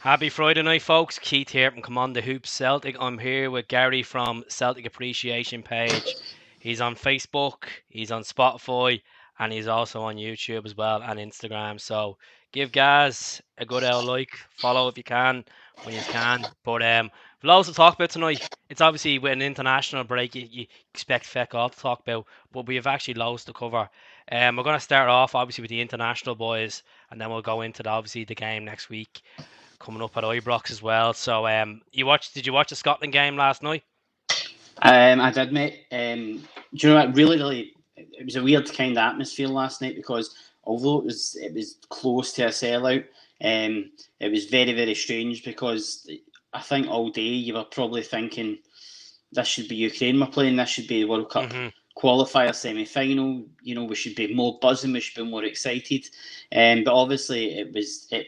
Happy Friday night, folks. Keith here from Command the Hoops Celtic. I'm here with Gary from Celtic Appreciation Page. He's on Facebook, he's on Spotify, and he's also on YouTube as well and Instagram. So give Gaz a good old like, follow if you can, when you can. But we've loads to talk about tonight. It's obviously with an international break, you expect feck all to talk about, but we have actually loads to cover. We're going to start off obviously with the international boys, and then we'll go into obviously the game next week coming up at Ibrox as well. So, did you watch the Scotland game last night? I did, mate. Do you know what? Really, it was a weird kind of atmosphere last night because although it was close to a sellout, it was very, very strange because I think all day you were probably thinking this should be Ukraine we're playing, this should be the World Cup qualifier semi-final. You know, we should be more buzzing, we should be more excited. But obviously, it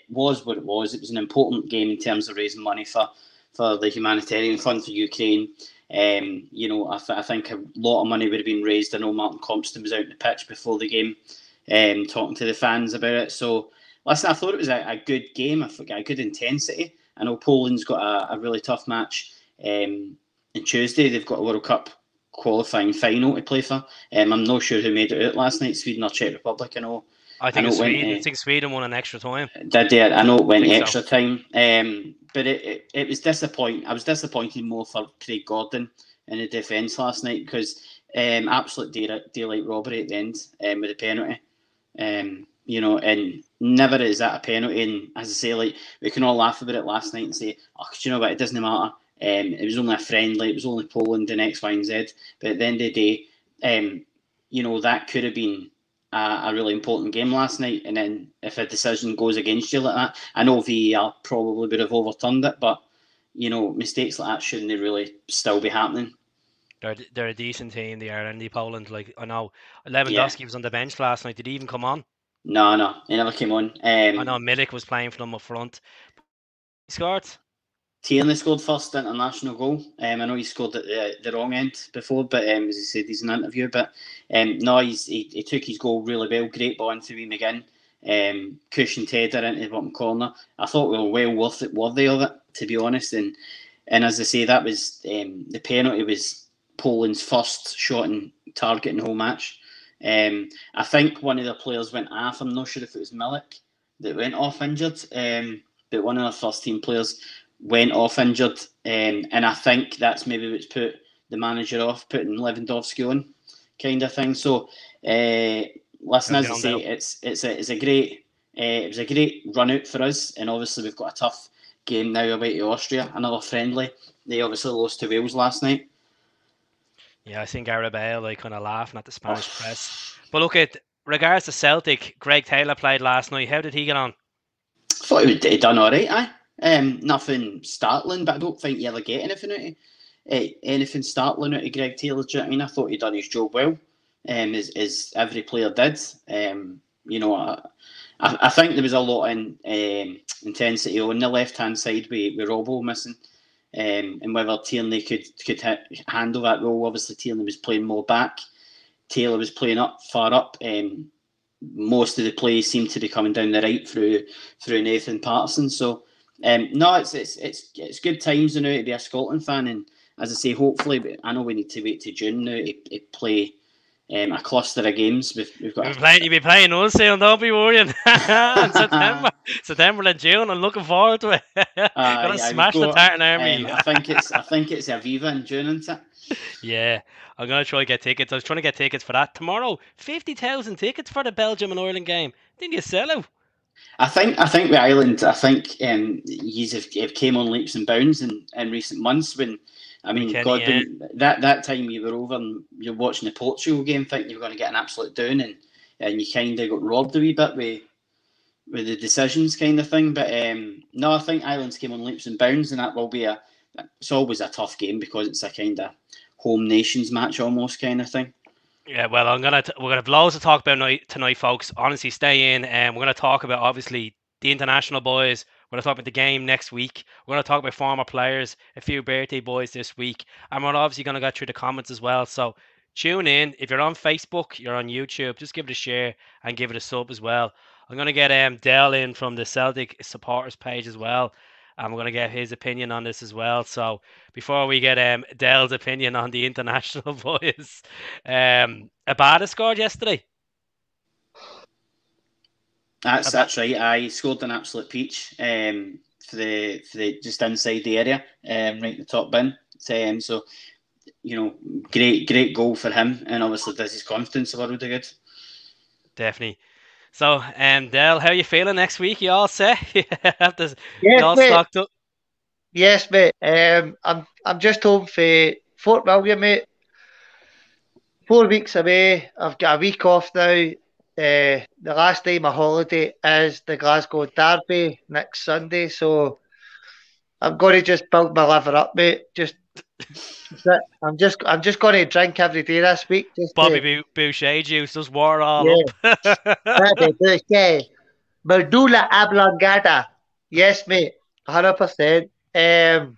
was what it was. It was an important game in terms of raising money for the humanitarian fund for Ukraine. I think a lot of money would have been raised. I know Martin Compston was out in the pitch before the game, talking to the fans about it. So, listen, I thought it was a good game. I thought a good intensity. I know Poland's got a really tough match on Tuesday. They've got a World Cup qualifying final to play for. I'm not sure who made it out last night, Sweden or Czech Republic. I think Sweden won an extra time. I know it went extra time. But it was disappointing. I was disappointed more for Craig Gordon in the defence last night because absolute daylight robbery at the end with the penalty. And never is that a penalty. And as I say, like we can all laugh about it last night and say, "Oh, do you know what? It doesn't matter. It was only a friendly. It was only Poland and X, Y, and Z." But at the end of the day, that could have been a really important game last night. And then if a decision goes against you like that, I know VAR probably would have overturned it, but mistakes like that shouldn't really still be happening. They're a decent team. They are, and Poland. Like I know, Lewandowski was on the bench last night. Did he even come on? No, he never came on. I know Milik was playing for them up front. He scored. Tierney scored first international goal. I know he scored at the wrong end before, but as he said, he's in an interview. But no, he took his goal really well. Great ball into Wee McGinn. Cushioned header into the bottom corner. I thought we were well worthy of it, to be honest. And as I say, that was the penalty was Poland's first shot in target in the whole match. I think one of the players went off. I'm not sure if it was Milik that went off injured, but one of the first team players went off injured, and I think that's maybe what's put the manager off, putting Lewandowski on, kind of thing. So, listen, as I say, it was a great run out for us, and obviously we've got a tough game now away to Austria, another friendly. They obviously lost to Wales last night. Yeah, I think Arabella kind of laughing at the Spanish press. But look at regards to Celtic, Greg Taylor played last night. How did he get on? I thought he done all right. Nothing startling, but I don't think you ever get anything out of anything startling out of Greg Taylor. Do you know what I mean? I thought he'd done his job well, as every player did. I think there was a lot in intensity on the left hand side with Robbo missing, and whether Tierney could handle that role. Obviously, Tierney was playing more back. Taylor was playing far up. Most of the plays seemed to be coming down the right through Nathan Patterson. So. No, it's good times now to be a Scotland fan, and as I say, hopefully, I know we need to wait to June now to play a cluster of games. We've got you'll be playing us soon, don't be worrying. in September and June, I'm looking forward to it. Gonna smash the Tartan Army. I think it's Aviva in June, isn't it? Yeah, I'm gonna try to get tickets. I was trying to get tickets for that tomorrow. 50,000 tickets for the Belgium and Ireland game. Didn't you sell out? I think with Ireland, I think you have came on leaps and bounds in recent months. When that time you were over and you're watching the Portugal game, thinking you were going to get an absolute down, and you kind of got robbed a wee bit with the decisions kind of thing. But no, I think Ireland's came on leaps and bounds, and that will be it's always a tough game because it's a kind of home nations match almost kind of thing. Yeah, well, we're gonna have loads to talk about tonight, folks. Honestly, stay in, and we're gonna talk about obviously the international boys. We're gonna talk about the game next week. We're gonna talk about former players, a few birthday boys this week, and we're obviously gonna go through the comments as well. So tune in. If you're on Facebook, you're on YouTube, just give it a share and give it a sub as well. I'm gonna get Dell in from the Celtic supporters page as well. and we're going to get his opinion on this as well. So before we get Dell's opinion on the international boys, Abada scored yesterday. That's right. I scored an absolute peach for the just inside the area, right in the top bin. So great goal for him, and obviously does his confidence a little bit good. Definitely. So, Dell, how are you feeling next week? You all set? You all mate. stocked up? Yes, mate. I'm just home for Fort William, mate. 4 weeks away. I've got a week off now. The last day of my holiday is the Glasgow Derby next Sunday, so I'm going to just build my liver up, mate. I'm just going to drink every day this week. Bobby Boucher juice, just water all up. Bobby Boucher, medulla oblongata. Yes, mate, 100%. Mate,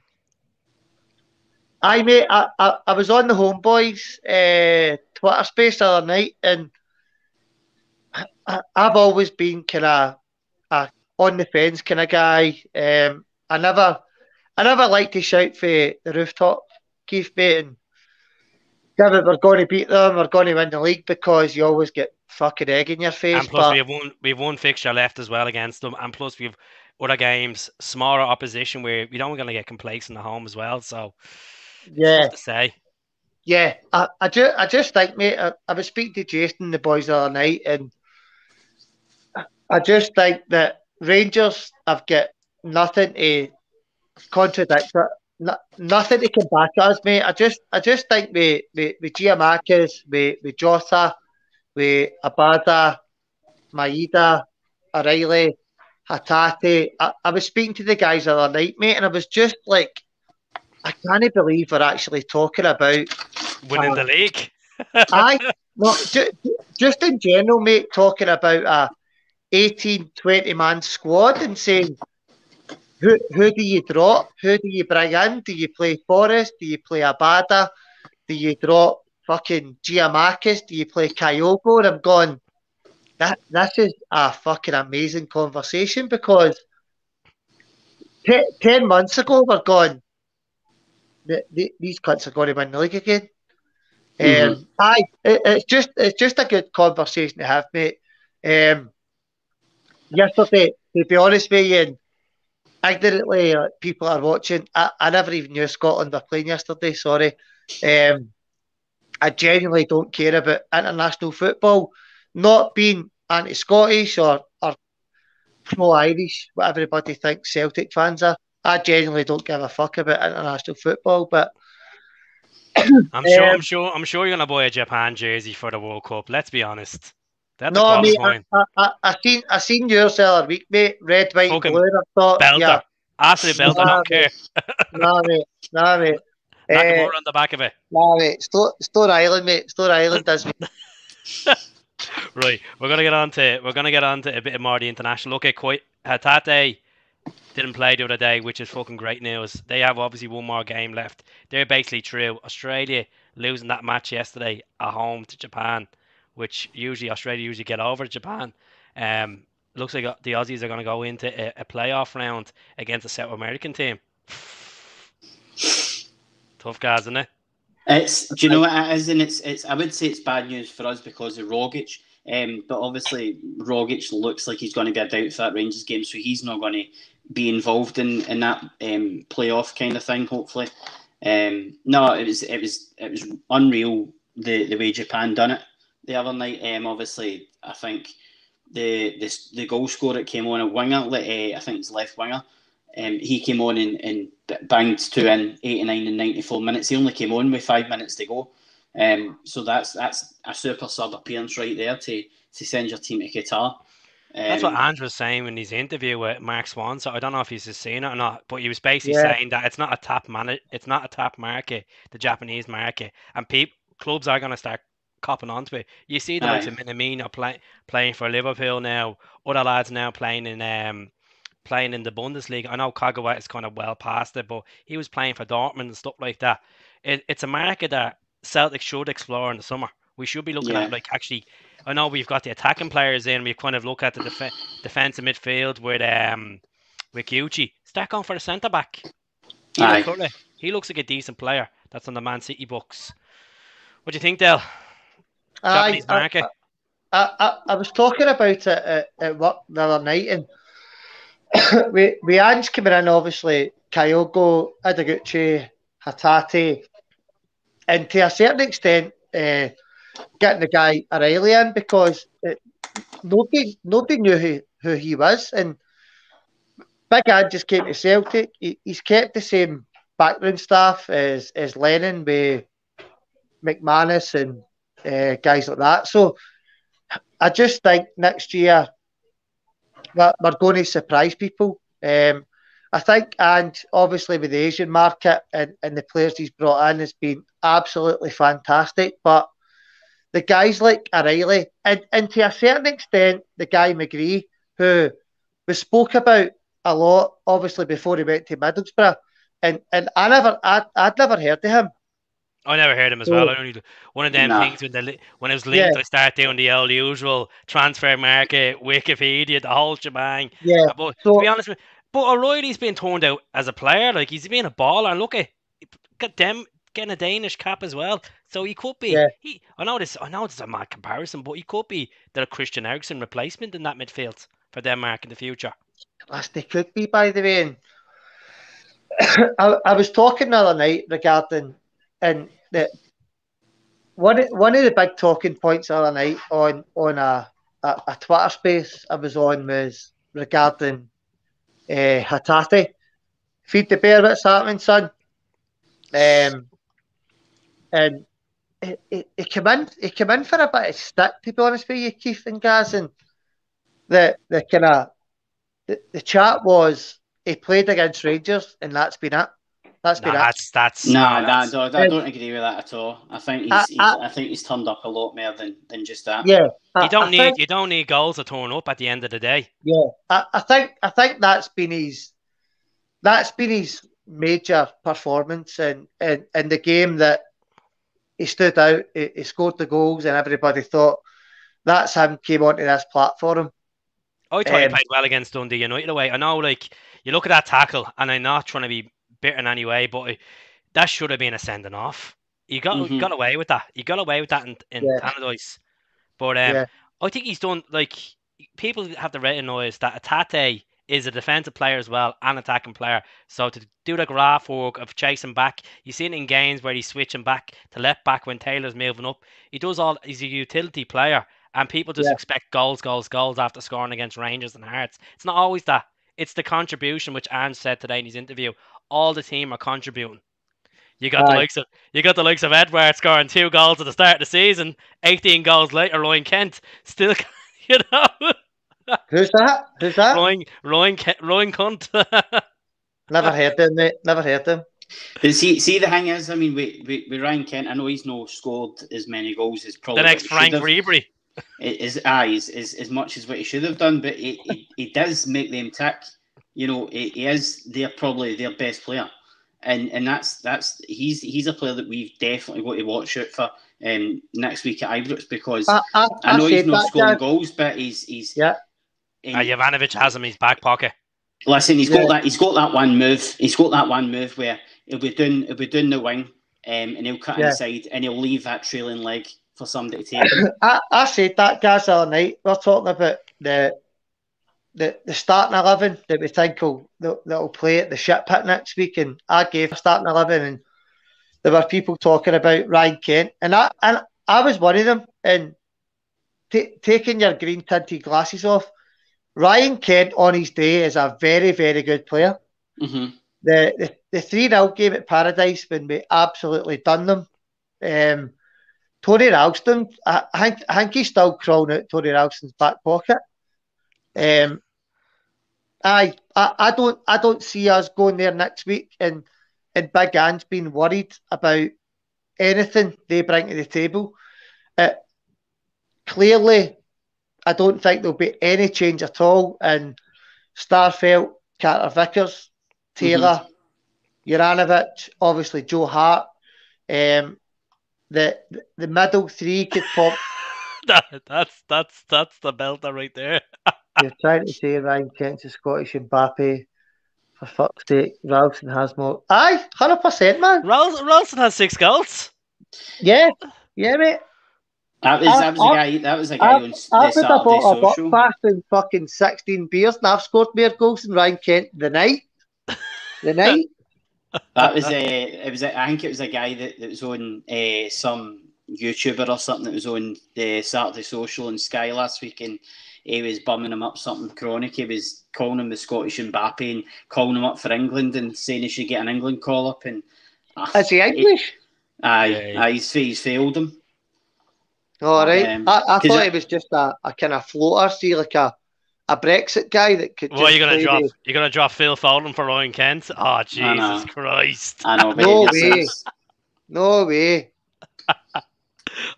I was on the Homeboys Twitter space the other night, and I've always been kind of a on the fence kind of guy. I never like to shout for the rooftop, Keith, mate, and give it, we're going to beat them, we're going to win the league, because you always get fucking egg in your face. And plus, we've one fixture left as well against them, and plus we've other games, smaller opposition where we don't going to get complacent at home as well. So yeah, tough to say. Yeah, I just think, mate, I was speaking to Jason and the boys the other night, and I just think that Rangers have got nothing to contradict it, nothing to come back at us, mate. I just think with Giamakis, with Jota, with Abada, Maeda, O'Reilly, Hatate. I was speaking to the guys the other night, mate, and I was just like, I can't believe we're actually talking about winning the league. Just in general, mate, talking about a 18, 20-man squad and saying, who do you drop? Who do you bring in? Do you play Forrest? Do you play Abada? Do you drop fucking Giamakis? Do you play Kyogo? And I'm going, this is a fucking amazing conversation, because 10 months ago we're going, these cunts are going to win the league again. It's just a good conversation to have, mate. Yesterday, to be honest with you, and ignorantly people are watching, I never even knew Scotland were playing yesterday, sorry. I genuinely don't care about international football, not being anti-Scottish or pro-Irish, what everybody thinks Celtic fans are. I genuinely don't give a fuck about international football, but I'm sure you're gonna buy a Japan jersey for the World Cup. Let's be honest. No, mate, I seen yours the other week, mate. Red, white, and blue. I thought, belter. Yeah, absolute belter. I don't care. Nah, mate. Nakamura on the back of it. Nah, mate. Store Island, mate. Store Island does me. Right, we're gonna get on to a bit more of the international. Okay, Hatate didn't play the other day, which is fucking great news. They have obviously one more game left. They're basically through. Australia losing that match yesterday at home to Japan, which Australia usually get over Japan. Looks like the Aussies are going to go into a playoff round against a South American team. Tough guys, isn't it? Do you know what it is? And it's. I would say it's bad news for us because of Rogic. But obviously Rogic looks like he's going to be a doubt for that Rangers game, so he's not going to be involved in that playoff kind of thing. Hopefully, no, it was unreal the way Japan done it the other night. Obviously, I think the goal scorer that came on a winger, I think it's left winger. He came on and banged two in 89 and 94 minutes. He only came on with 5 minutes to go. So that's a super sub appearance right there to send your team to Qatar. That's what Andrew was saying in his interview with Mark Swan. So I don't know if he's seen it or not, but he was basically saying that it's not a top market, the Japanese market, and clubs are going to start copping onto it. You see the likes of Minamino playing for Liverpool now, other lads now playing in the Bundesliga. I know Kagawa is kind of well past it, but he was playing for Dortmund and stuff like that. It's a market that Celtic should explore in the summer. We should be looking at actually. I know we've got the attacking players in. We kind of look at the defensive midfield with Gucci. start going for a centre back. Aye. He looks like a decent player. That's on the Man City books. What do you think, Dale? Japanese market. I was talking about it at work the other night, and we Ange coming in, obviously, Kyogo, Ideguchi, Hatate, and to a certain extent, getting the guy O'Reilly in, because nobody knew who he was, and Big Ange just came to Celtic. He's kept the same background staff as Lennon with McManus and guys like that. So I just think next year we're going to surprise people. I think, and obviously with the Asian market and the players he's brought in, has been absolutely fantastic. But the guys like O'Reilly, and to a certain extent, the guy McGree, who was spoke about a lot, obviously before he went to Middlesbrough, and I'd never heard of him. I never heard him as well. I only one of them things when it was linked, I started doing the old usual transfer market, Wikipedia, the whole shebang. Yeah. But to be honest, but O'Reilly's been turned out as a player. Like, he's been a baller. And look at them getting a Danish cap as well. So he could be. Yeah. I know this is a mad comparison, but he could be the Christian Eriksen replacement in that midfield for Denmark in the future. They could be, by the way. And I was talking the other night regarding, and that one of the big talking points the other night on a Twitter space I was on was regarding Hatate. Feed the bear, what's happening, son? And he came in for a bit of stick, to be honest with you, Keith and Gaz, and the kind of the chat was he played against Rangers and that's been it. I don't agree with that at all. I think he's turned up a lot more than just that. Yeah, you don't need goals to turn up at the end of the day. Yeah, I think that's been his major performance in the game, that he stood out. He scored the goals, and everybody thought that's him came onto this platform. I thought he played well against Dundee United away. I know, like, you look at that tackle, and I'm not trying to be bitter in any way, but that should have been a sending off. You got away with that. You got away with that in Canada. But I think he's done, like, people have to recognise that Hatate is a defensive player as well, an attacking player. So to do the graph work of chasing back, you see it in games where he's switching back to left back when Taylor's moving up. He's a utility player, and people just expect goals after scoring against Rangers and Hearts. It's not always that. It's the contribution, which Ange said today in his interview. All the team are contributing. You got the likes of Edward scoring 2 goals at the start of the season. 18 goals later, Ryan Kent still, you know. Who's that? Ryan Cunt. Never heard him, mate. Never heard him. But see, the thing is, I mean, with Ryan Kent, I know he's not scored as many goals as probably the next Frank Ribery. Is as much as what he should have done, but he does make them tick. You know, they're probably their best player, and he's a player that we've definitely got to watch out for next week at Ibrox, because I know he's not scoring goals, but he's Jovanovic has him in his back pocket. Listen, he's got that one move. He's got that one move where he'll be doing the wing, and he'll cut inside, and he'll leave that trailing leg for somebody to take. I said that, guys, the other night. We're talking about the starting 11 that we think that'll play at the shit pit next week, and I gave a starting 11, and there were people talking about Ryan Kent, and I was one of them. And taking your green tinted glasses off, Ryan Kent on his day is a very, very good player. Mm-hmm. The 3-0 game at Paradise, when we absolutely done them. Tony Ralston, I think he's still crawling out Tony Ralston's back pocket. I don't see us going there next week, and Big Ange being worried about anything they bring to the table. Clearly, I don't think there'll be any change at all in Starfelt, Carter Vickers, Taylor, Juranovic, obviously Joe Hart. The middle three could pop. That's the belter right there. You're trying to say Ryan Kent's a Scottish Mbappe For fuck's sake, Ralston has more. Aye, 100%, man. Ralston has 6 goals. Yeah, mate. That was a guy on the I've Saturday bought a social. Buckfast and fucking 16 beers, and I've scored more goals than Ryan Kent the night. That was I think it was a guy that was on some YouTuber or something that was on the Saturday Social on Sky last week, and he was bumming him up something chronic. He was calling him the Scottish Mbappe and calling him up for England and saying he should get an England call up. And is he English? He's failed him. All right. I thought he was just a kind of floater, see, like a Brexit guy that could. What are you gonna drop? You're gonna drop Phil Foden for Ryan Kent? Oh Jesus Christ! I know. No way.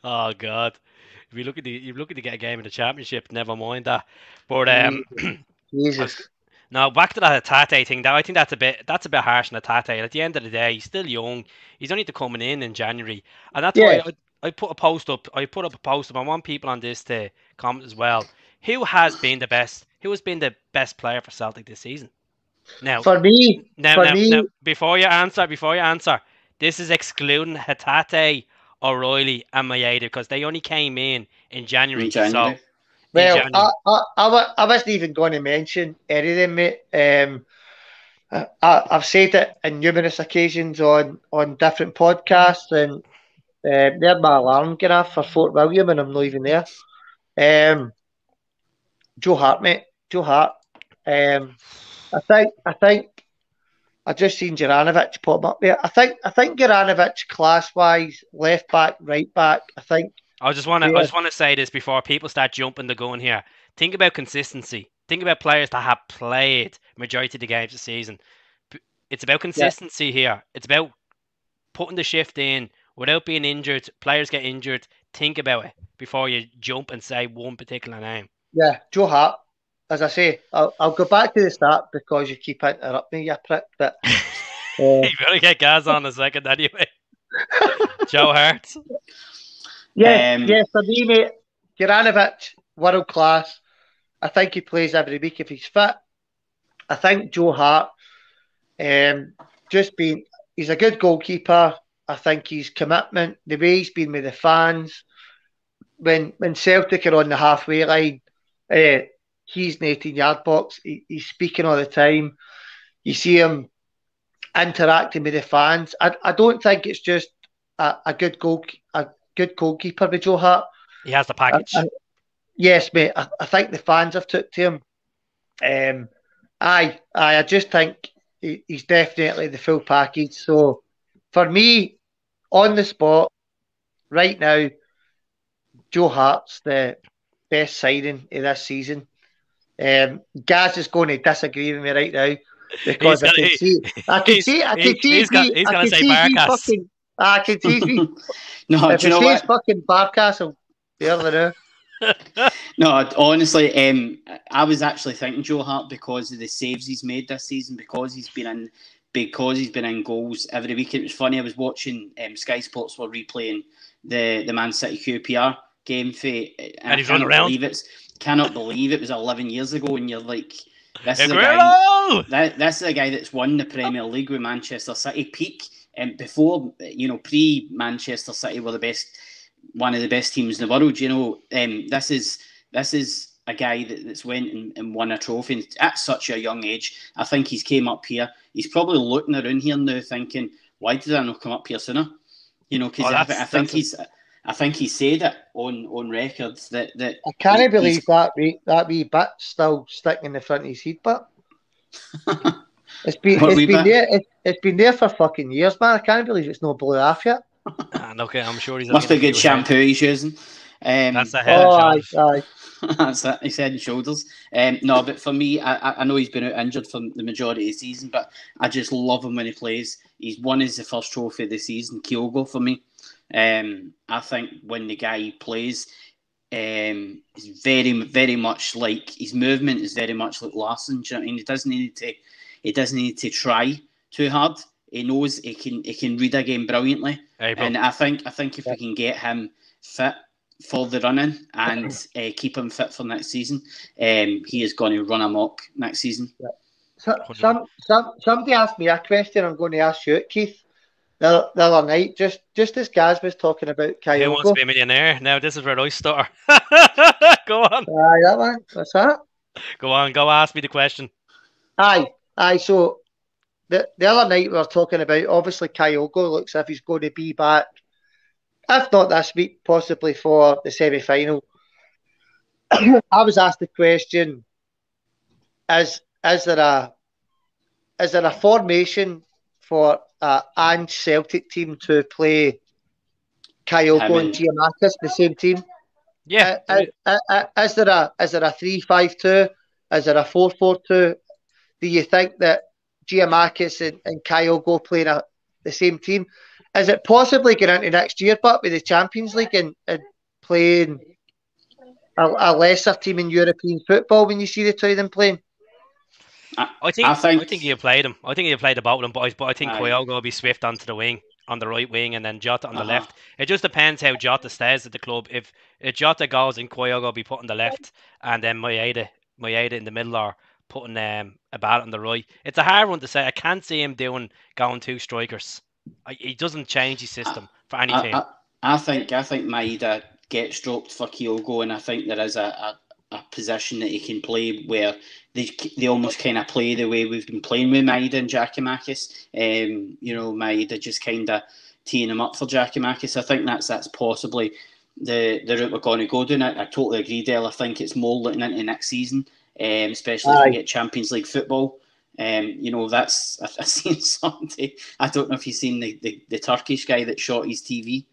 Oh God! If you're looking to get a game in the Championship, never mind that. But Jesus. Now back to that Hatate thing. Now I think that's a bit harsh on Hatate. At the end of the day, he's still young. He's only coming in January, and that's why I put a post up. I want people on this to comment as well. Who has been the best? Who has been the best player for Celtic this season? Now, for me, before you answer, this is excluding Hatate, O'Reilly, and Maeda because they only came in January. So, I wasn't even going to mention any of them, mate. I've said it on numerous occasions on different podcasts, and they're my alarm going off for Fort William, and I'm not even there. Joe Hart, mate. Joe Hart. I think I just seen Juranovic pop up there. I think Juranovic, class wise, left back, right back. I just want to say this before people start jumping the gun here. Think about consistency. Think about players that have played majority of the games this season. It's about consistency here. It's about putting the shift in without being injured. Players get injured. Think about it before you jump and say one particular name. Yeah, Joe Hart. As I say, I'll go back to the start because you keep interrupting me, you prick. But you're gonna get Gaz on a second anyway. Joe Hart. Yeah, for me, mate. Juranovic, world class. I think he plays every week if he's fit. I think Joe Hart, he's a good goalkeeper. I think his commitment, the way he's been with the fans, when Celtic are on the halfway line, he's in the 18-yard box. He's speaking all the time. You see him interacting with the fans. I don't think it's just a good goalkeeper with Joe Hart. He has the package. Yes, mate. I think the fans have took to him. I just think he's definitely the full package. So for me, on the spot, right now, Joe Hart's the best signing of this season. Gaz is going to disagree with me right now because I can see he's going to say Barkas. I can see no, if do you know what? Fucking Barkas, I'll barely know. No, honestly, I was actually thinking Joe Hart because of the saves he's made this season, because he's been in goals every week. It was funny. I was watching Sky Sports were replaying the Man City QPR game and he's running around. Cannot believe it was 11 years ago, and you're like, this is a guy that's won the Premier League with Manchester City peak, and before, pre Manchester City were one of the best teams in the world. This is a guy that's went and won a trophy at such a young age. I think he's came up here. He's probably looking around here now, thinking, why did I not come up here sooner? Because I think he said it on records that I can't believe that wee bit still sticking in the front of his head, but it's been there for fucking years, man. I can't believe it's not blue off yet. Okay, I'm sure he's must be good shampoo he's using. That's the head and shoulders. Aye. That's it. His head and shoulders. No, but for me, I know he's been out injured for the majority of the season, but I just love him when he plays. He's won his first trophy of the season, Kyogo, for me. I think when the guy plays, he's very, very much like his movement is very much like Larsson. Do you know what I mean? He doesn't need to try too hard. He knows he can read a game brilliantly, and I think if we can get him fit for the running and keep him fit for next season, he is going to run amok next season. Somebody asked me a question. I'm going to ask you, Keith. The other night, just as Gaz was talking about Who wants to Kyogo. be a millionaire? Now this is where I start. Go on. Aye, that one. What's that? Go on. Go ask me the question. Aye. So the other night we were talking about, obviously Kyogo looks as if he's going to be back, if not this week, possibly for the semi-final. I was asked the question: Is there a formation for and Celtic team to play Kyogo and Giamakis the same team? Yeah. Is there a 3-5-2? Is there a 4-4-2? Do you think that Giamakis and Kyogo playing the same team? Is it possibly going into next year, but with the Champions League and playing a lesser team in European football when you see the two of them playing? I think you played him. I think you played the both of them, but I think Kyogo will be swift onto the wing, on the right wing, and then Jota on the left. It just depends how Jota stays at the club. If Jota goes, and Kyogo will be put on the left, and then Maeda in the middle, or putting a bat on the right. It's a hard one to say. I can't see him going two strikers. He doesn't change his system for any team. I think Maeda gets dropped for Kyogo, and I think there is a position that he can play where they almost kind of play the way we've been playing with Maeda and Giacomakis. Maeda just kind of teeing him up for Giacomakis. I think that's possibly the route we're going to go down. I totally agree, Dale. I think it's more looking into next season, especially if we get Champions League football. That's I've seen something. I don't know if you've seen the Turkish guy that shot his TV.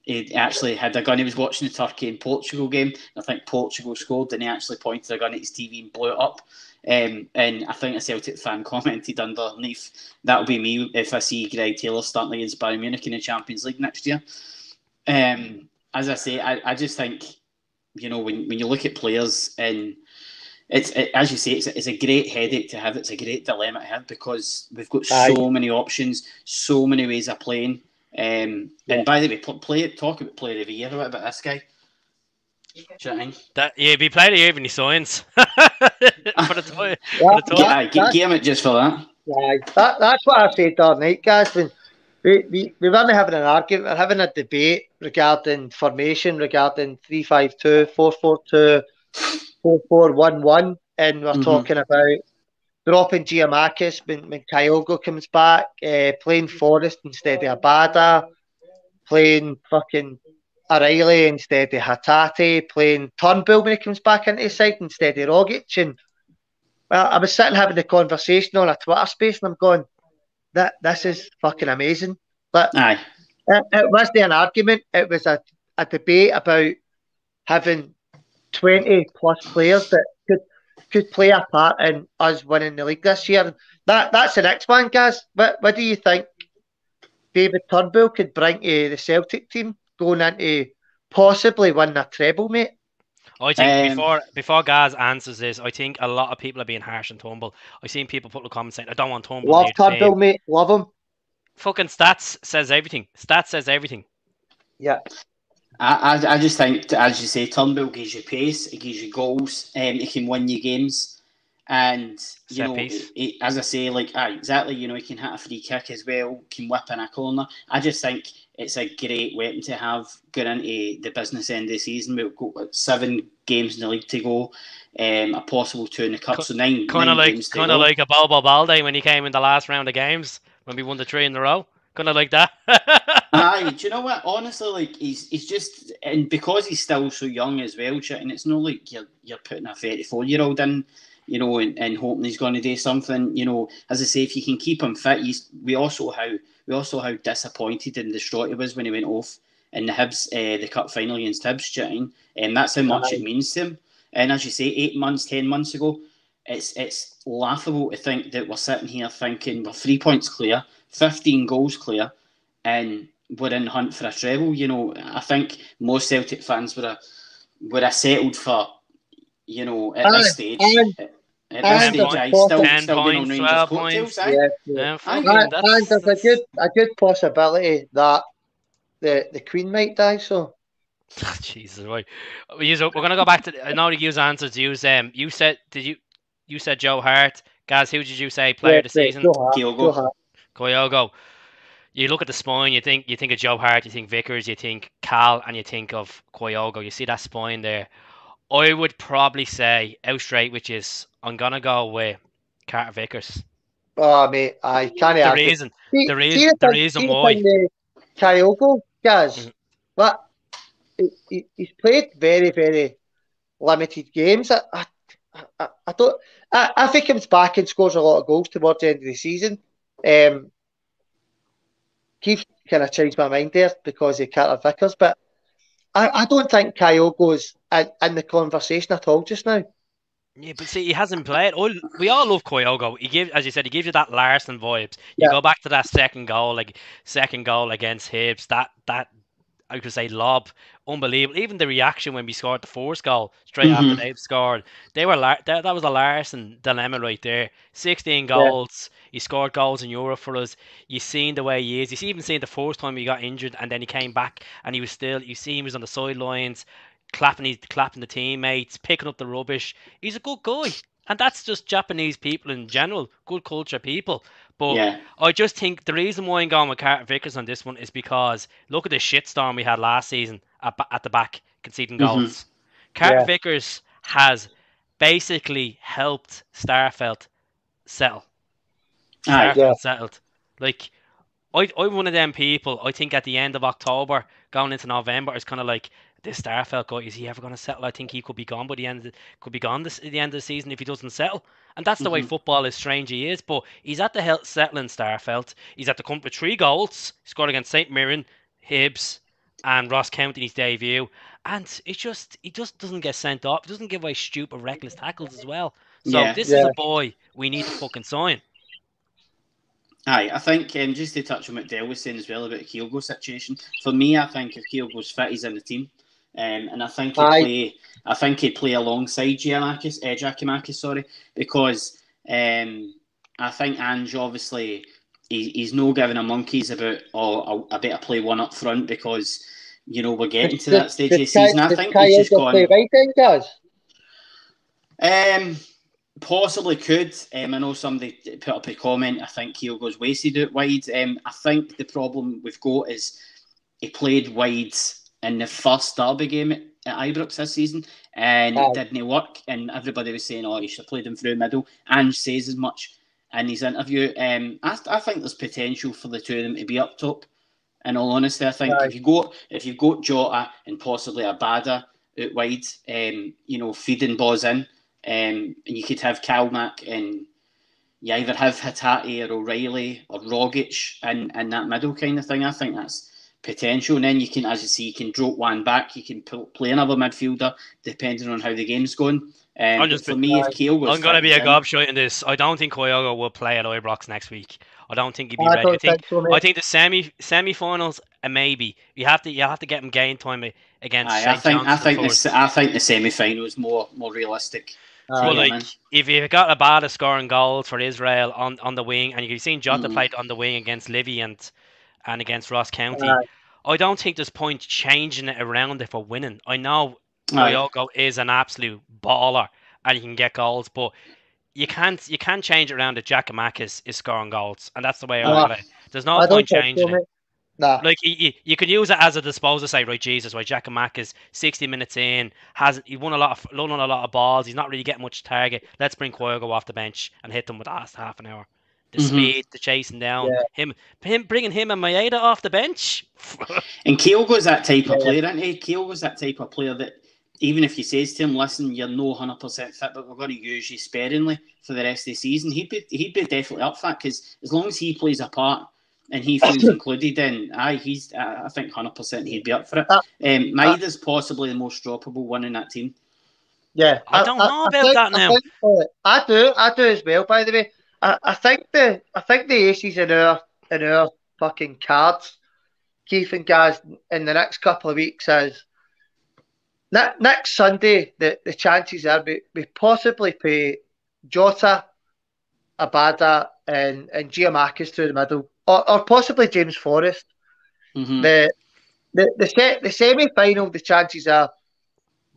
He actually had a gun. He was watching the Turkey and Portugal game. I think Portugal scored, and he actually pointed a gun at his TV and blew it up. And I think a Celtic fan commented underneath, "That'll be me if I see Greg Taylor starting against Bayern Munich in the Champions League next year." As I say, I just think, when you look at players, and as you say, it's a great headache to have. It's a great dilemma to have, because we've got so many options, so many ways of playing. And by the way, talk about player of the year. What about this guy? Be player of the year when he signs for the toy. Give him it just for that. That's what I said the other night, guys. When we weren't having an argument, we're having a debate regarding formation, regarding 3-5-2, 4-4-2, 4-4-1-1, and we're talking about dropping Giamakis when Kyogo comes back, playing Forrest instead of Abada, playing fucking O'Reilly instead of Hatate, playing Turnbull when he comes back into the side instead of Rogic. And well, I was sitting having the conversation on a Twitter space, and I'm going, this is fucking amazing. But it wasn't an argument. It was a debate about having 20 plus players that could play a part in us winning the league this year. That's the next one, guys. What do you think David Turnbull could bring to the Celtic team going into possibly winning a treble, mate? I think before Gaz answers this, I think a lot of people are being harsh on Turnbull. I've seen people put the comments saying, "I don't want Turnbull." Love Turnbull, mate. Love him. Fucking stats says everything. Stats says everything. Yeah. I just think, as you say, Turnbull gives you pace, he gives you goals, he can win you games, and as I say, exactly, he can hit a free kick as well, can whip in a corner. I just think it's a great weapon to have going into the business end of the season. We've got 7 games in the league to go, a possible 2 in the cup, so 9 games to go. Kind of like a Bobo Balde when he came in the last round of games when we won the 3 in a row. Kind of like that. Aye, do you know what? Honestly, he's just, and because he's still so young as well, and it's not like you're putting a 34-year-old in, and hoping he's going to do something. As I say, if you can keep him fit, we also how disappointed and distraught he was when he went off in the Hibs, the cup final against Hibs, and that's how much it means to him. And as you say, 8 months, 10 months ago, it's laughable to think that we're sitting here thinking we're 3 points clear, 15 goals clear, and we're in the hunt for a treble. I think most Celtic fans would have settled for, at this stage. At this stage, still 10 going points, on Rangers 12 coattails. points. And there's a good possibility that the Queen might die. So, Jesus, right. We're going to go back to. I know you use answers. You said, did you? You said Joe Hart. Gaz, who did you say player of the season? Kyogo. Kyogo. You look at the spine, you think of Joe Hart, you think Vickers, you think Cal, and you think of Kyogo. You see that spine there. I would probably say out straight, which is I'm gonna go with Carter Vickers. Oh, mate, I can't The argue. reason, the reason why. Kyogo, guys, Mhm. but he's played very, very limited games. I don't. I think he comes back and scores a lot of goals towards the end of the season. Keith kind of changed my mind there because of Carter Vickers, but I don't think Kyogo's in the conversation at all just now. Yeah, but see, he hasn't played. We all love Kyogo. As you said, he gives you that Larson vibes. You Yeah. go back to that second goal against Hibs. That I could say lob, unbelievable. Even the reaction when we scored the fourth goal straight after they've scored, that was a Larson dilemma right there. 16 goals, he scored goals in Europe for us. You seen the way he is. You even seen the first time he got injured and then he came back and he was still. You see him was on the sidelines, clapping the teammates, picking up the rubbish. He's a good guy. And that's just Japanese people in general, good culture people. But I just think the reason why I'm going with Carter Vickers on this one is because look at the shitstorm we had last season at the back, conceding goals. Carter Vickers has basically helped Starfelt settle. Settled. Like, I'm one of them people, I think at the end of October, going into November, it's kind of like, this Starfelt guy, is he ever going to settle? I think he could be gone by the end. Could be gone at the end of the season if he doesn't settle. And that's the way football is strange he is. But he's at the settling Starfelt. He's at the come with 3 goals. He scored against St Mirren, Hibs, and Ross County in his debut. And he just doesn't get sent off. He doesn't give away stupid, reckless tackles as well. So this is a boy we need to fucking sign. Aye, I think just to touch on what Dale was saying as well about the Kyogo situation. For me, I think if Kyogo's fit, he's in the team. And I think he'd play alongside Giakoumakis, because I think Ange obviously he's no giving a monkeys about I better play one up front because we're getting to that stage of the season. I think he's just gone. Right then, Possibly could. I know somebody put up a comment. I think Kyogo's wasted out wide. I think the problem we've got is he played wide in the first derby game at Ibrox this season, and it didn't work. And everybody was saying, "Oh, he should have played him through middle." Ange says as much in his interview. I think there's potential for the two of them to be up top. In all honesty, I think if you've got Jota and possibly Abada out wide, feeding balls in. And you could have Kalmak and you either have Hatate or O'Reilly or Rogic in that middle kind of thing. I think that's potential. And then you can, as you see, you can drop one back. You can play another midfielder depending on how the game's going. For me, if Kyogo's I'm going to be a gobshite in this. I don't think Kyogo will play at Ibrox next week. I don't think he'd be ready. I think the semi-finals, maybe you have to get him game time against. I think the semi-final is more realistic. But if you got Abada scoring goals for Israel on the wing, and you've seen Jota played on the wing against Livy and against Ross County, I don't think there's point changing it around if we're winning. I know Kyogo is an absolute baller and he can get goals, but you can't change it around if Giakoumakis is scoring goals, and that's the way I look at it. There's no point changing it. Nah. Like you could use it as a disposal. Say, right, Jesus, right, Giakoumakis 60 minutes in he won a lot of balls. He's not really getting much target. Let's bring Kyogo off the bench and hit them with the last half an hour. The speed, the chasing down, him bringing him and Maeda off the bench. And Kyogo's that type of player, isn't he? Kyogo's that type of player that even if you says to him, "Listen, you're no 100% fit, but we're going to use you sparingly for the rest of the season," he'd be definitely up for that, because as long as he plays a part and he feels included, then I think 100% he'd be up for it. Maeda's possibly the most droppable one in that team. Yeah, I don't know about that now. I do as well. By the way, I think the aces in our fucking cards, Keith and Gaz, in the next couple of weeks is next Sunday. The chances are we possibly play Jota, Abada, and Giakoumakis through the middle. Or possibly James Forrest. The semi-final, the chances are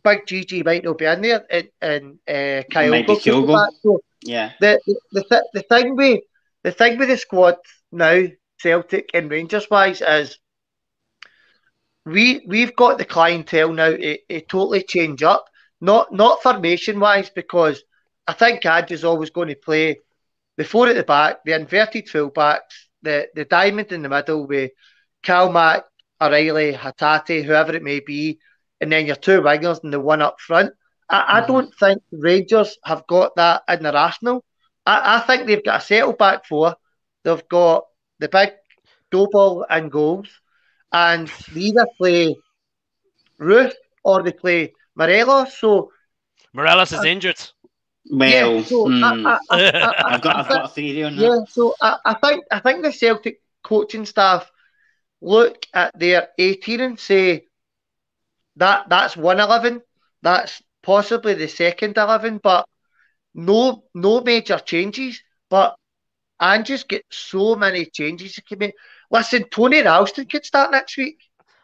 Big Gigi might not be in there, and Might be Kyogo could be Kyogo. back. So Yeah. the thing with the squad now, Celtic and Rangers wise, is we've got the clientele now to totally change up. Not formation wise, because I think Adge is always going to play the four at the back, the inverted full backs, the diamond in the middle with Calmac, O'Reilly, Hatate, whoever it may be, and then your two wingers and the one up front. I don't think Rangers have got that in their arsenal. I think they've got a settled back four. They've got the big dough ball and goals, and they either play Ruth or they play Morelos. So Morelos is injured. Well, yeah, so I've got a theory on that. yeah, so I think the Celtic coaching staff look at their 18 and say that's 1-11, that's possibly the second 11, but no major changes. But Ange's got so many changes he can make. Listen, Tony Ralston could start next week.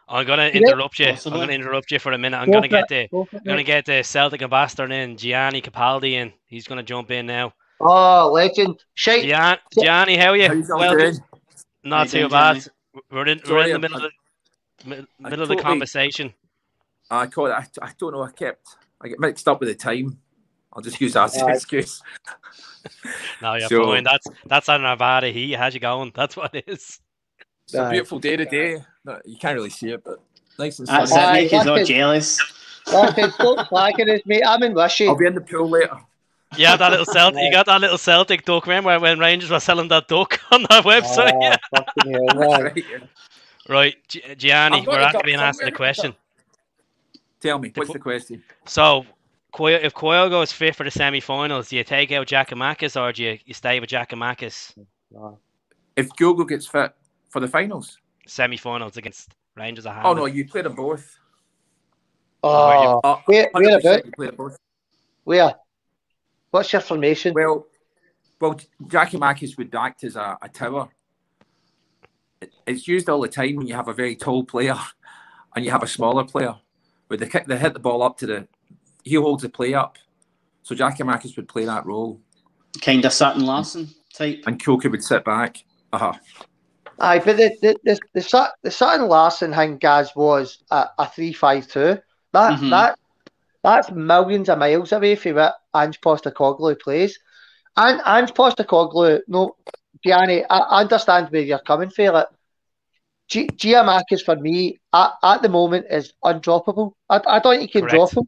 I'm gonna interrupt you. possibly. I'm gonna interrupt you for a minute. I'm Go gonna for get the Celtic ambassador in, Gianni Capaldi in. He's gonna jump in now. Oh, legend. Shite. Gianni, how are you? How you Well, doing? not How you too doing, bad. Gianni? We're in Sorry, the middle of the totally- conversation. I caught it. I don't know. I get mixed up with the time. I'll just use that as an excuse. No, you're So- fine. That's on Nevada heat. How's you going? That's what it is. It's a beautiful day today. No, you can't really see it, but nice and That's sunny. it, make us all Listen. jealous. Listen, stop flagging us, mate. I'm in Wishy. I'll be in the pool later. Yeah, that little Celtic. You got that little Celtic duck. Remember when Rangers were selling that duck on that website? Oh, fucking hell, man. Right, yeah. Right, Gianni, I've got we're it after up being asked the somewhere. question. Tell me, what's the question? So, if Kyogo is fit for the semi-finals, do you take out Giakoumakis or do you stay with Giakoumakis? If Kyogo gets fit for the finals? Semi-finals against Rangers at Oh, hand. no, you play them both. Oh, where 100% about? you play them both. Where? What's your formation? Well, Giakoumakis would act as a tower. It's used all the time when you have a very tall player and you have a smaller player. Where they hit the ball up to he holds the play up. So Giakoumakis would play that role. Kind of Sutton Larson type. And Koke would sit back. Aye, but the Sutton Larson thing, Gaz, was a 3-5-2. That's millions of miles away from what Ange Postecoglou plays. And Ange Postecoglou, no, Gianni, I understand where you're coming from. It. Giakoumakis for me at the moment is undroppable. I don't think you can drop him.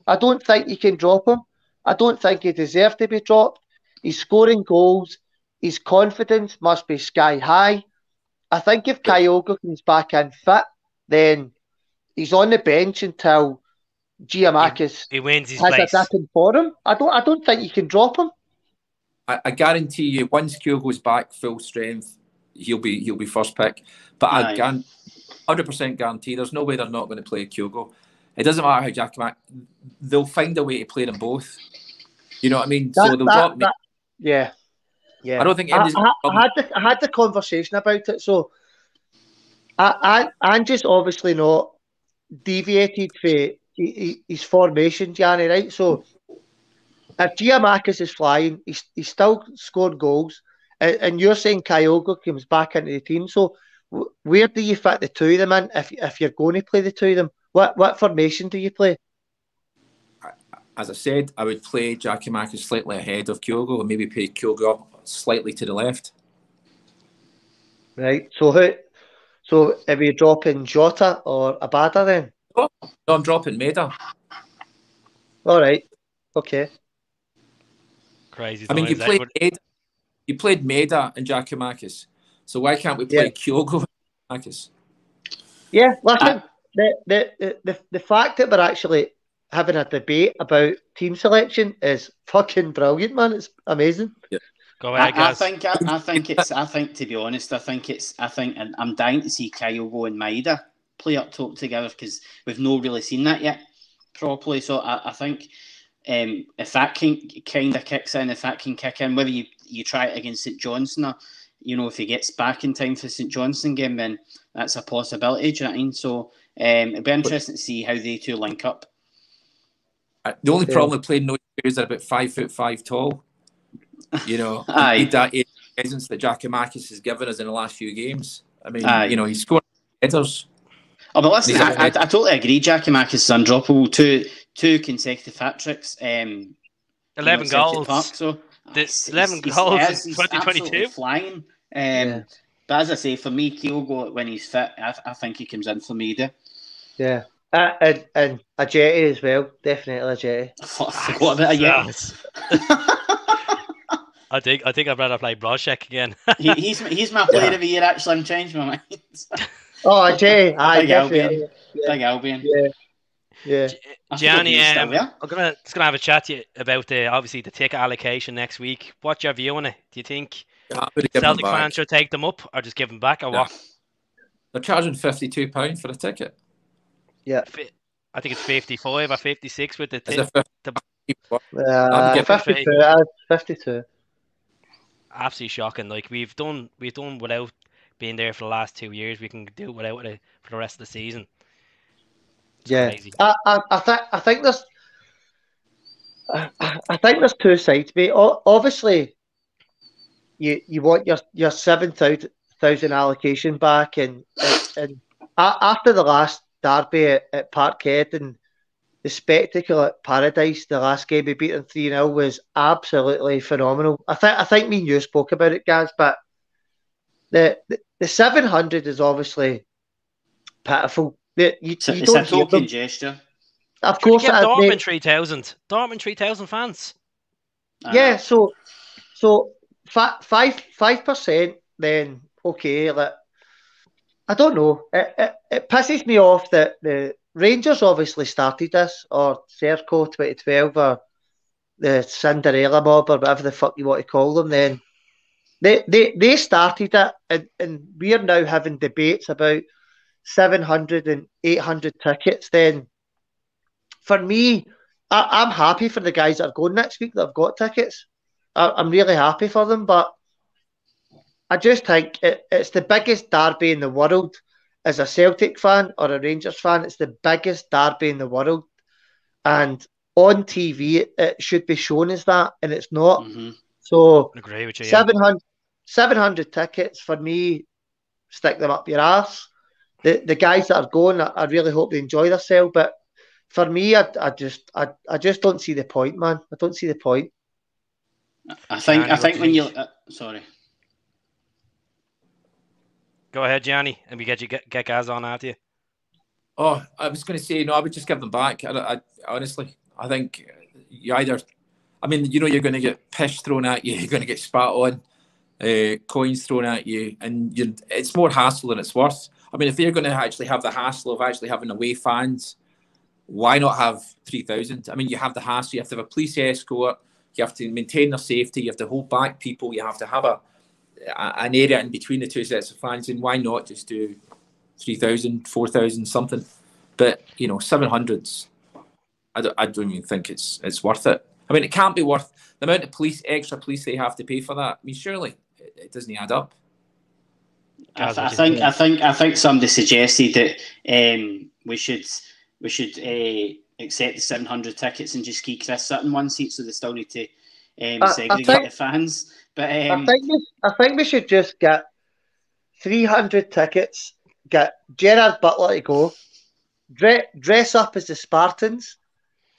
I don't think you can drop him. I don't think he deserves to be dropped. He's scoring goals. His confidence must be sky high. I think if Kyogo comes back in fit, then he's on the bench until Giakoumakis he wins his has place. a dip in form. I don't think you can drop him. I guarantee you, once Kyogo's back full strength, he'll be first pick. But I 100% guarantee there's no way they're not going to play Kyogo. It doesn't matter how Giakoumakis, they'll find a way to play them both. You know what I mean? So they'll drop me. Yeah. I don't think I had the conversation about it. So Ange's obviously not deviated for his formation, Gianni, right? So if Giakoumakis is flying, he's still scored goals, and you're saying Kyogo comes back into the team. So where do you fit the two of them in if you're going to play the two of them? What formation do you play? As I said, I would play Giakoumakis slightly ahead of Kyogo and maybe play Kyogo up slightly to the left. Right. So if you drop in Jota or Abada then? No, I'm dropping Maeda. All right. Okay. Crazy. I mean, you times, played Maeda and Giakoumakis. So why can't we play Kyogo and Giakoumakis? Yeah, listen, the fact that we're actually having a debate about team selection is fucking brilliant, man. It's amazing. Yeah. Go ahead, guys. I think to be honest, I think and I'm dying to see Kyogo and Maeda play up top together because we've not really seen that yet properly. So I think if that can kind of kicks in, if that can kick in, whether you try it against St Johnstone or, you know, if he gets back in time for the St Johnstone game, then that's a possibility. Do you know what I mean? So it'll be interesting to see how they two link up. The only problem with playing those players are about 5'5" tall. You know, Aye. need that presence that Giakoumakis has given us in the last few games. I mean, Aye. you know, he's scored headers. Oh, but listen, I totally agree. Giakoumakis is undroppable. Two consecutive hat-tricks. 11 goals. Park, so 11 goals in 2022. Flying. But as I say, for me, Kyogo, when he's fit, I think he comes in for me. Yeah. And Ajeti as well. Definitely Ajeti. I forgot about Ajeti. I think I'd rather play Broshek again. he's my player of the year, actually. I'm changing my mind. Oh, Ajeti. Big Albion. Big Albion. Yeah. Gianni, I'm gonna have a chat to you about obviously the ticket allocation next week. What's your view on it? Do you think Celtic fans should take them up or just give them back, or what? They're charging £52 for a ticket. Yeah, I think it's 55 or 56 with the ticket. 52. Absolutely shocking. Like we've done without being there for the last 2 years. We can do without it for the rest of the season. It's crazy. I think there's two sides, mate. Obviously, you want your 7,000 allocation back, and after the last derby at Parkhead and the spectacle at Paradise, the last game we beat them 3-0 was absolutely phenomenal. I think me and you spoke about it, Gaz, but the 700 is obviously pitiful. It's a token gesture. Of course, Dortmund 3,000. Dortmund 3,000 fans. Yeah, so 5%. Then okay, I don't know. It pisses me off that the Rangers obviously started this, or Serco 2012, or the Cinderella mob, or whatever the fuck you want to call them. Then they started it, and we are now having debates about 700 and 800 tickets. Then for me, I'm happy for the guys that are going next week that have got tickets. I'm really happy for them, but I just think it's the biggest derby in the world. As a Celtic fan or a Rangers fan, it's the biggest derby in the world, and on TV it should be shown as that, and it's not. Mm-hmm. So I agree with you, 700 tickets for me. Stick them up your ass. The guys that are going, I really hope they enjoy themselves. But for me, I just don't see the point, man. I don't see the point. I think when you sorry. Go ahead, Gianni, and we get Gaz on at you. Oh, I was going to say, no, I would just give them back. I honestly, I think you either, I mean, you know, you're going to get piss thrown at you, you're going to get spat on, coins thrown at you, and it's more hassle than it's worth. I mean, if they're going to actually have the hassle of actually having away fans, why not have 3,000? I mean, you have the hassle, you have to have a police escort, you have to maintain their safety, you have to hold back people, you have to have an area in between the two sets of fans, and why not just do 3,000, 4,000, something? But, you know, 700s, I don't even think it's worth it. I mean, it can't be worth the amount of extra police they have to pay for that. I mean, surely it doesn't add up. I think somebody suggested that we should accept the 700 tickets and just keep Chris Sutton one seat, so they still need to segregate the fans. But I think we should just get 300 tickets, get Gerard Butler to go, dress up as the Spartans,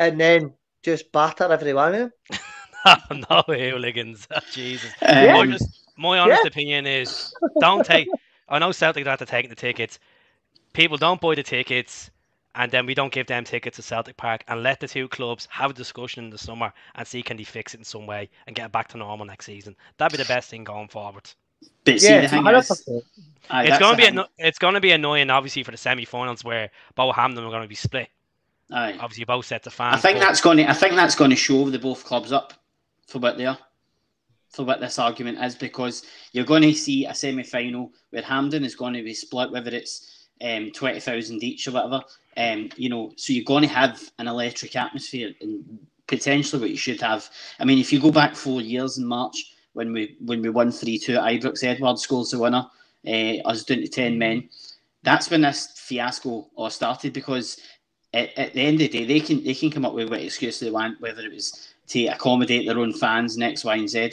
and then just batter everyone in. No hooligans. Jesus. My honest opinion is, don't take. I know Celtic don't have to take the tickets. People don't buy the tickets, and then we don't give them tickets to Celtic Park, and let the two clubs have a discussion in the summer and see can they fix it in some way and get it back to normal next season. That'd be the best thing going forward. But see, the thing is, it's going to be annoying, obviously, for the semi-finals where both Hamden are going to be split. Aye. Obviously, both sets of fans. I think that's going to show the both clubs up for what they are, for what this argument is, because you're going to see a semi-final where Hamden is going to be split, whether it's 20,000 each or whatever. You know, so you're going to have an electric atmosphere, and potentially what you should have. I mean, if you go back 4 years in March when we won 3-2 at Ibrox, Edward scores the winner, us down to 10 men. That's when this fiasco all started, because at the end of the day, they can come up with what excuse they want, whether it was to accommodate their own fans and X, Y, and Z.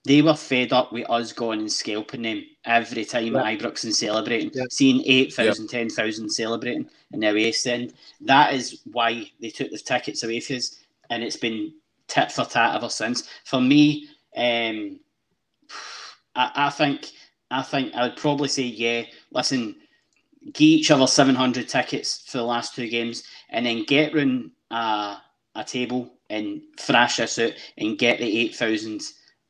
They were fed up with us going and scalping them every time at Ibrox and celebrating, seeing 8,000, 10,000 celebrating in the away stand. That is why they took the tickets away from us, and it's been tit for tat ever since. For me, I think I would probably say, listen, give each other 700 tickets for the last 2 games, and then get round a table and thrash us out and get the 8,000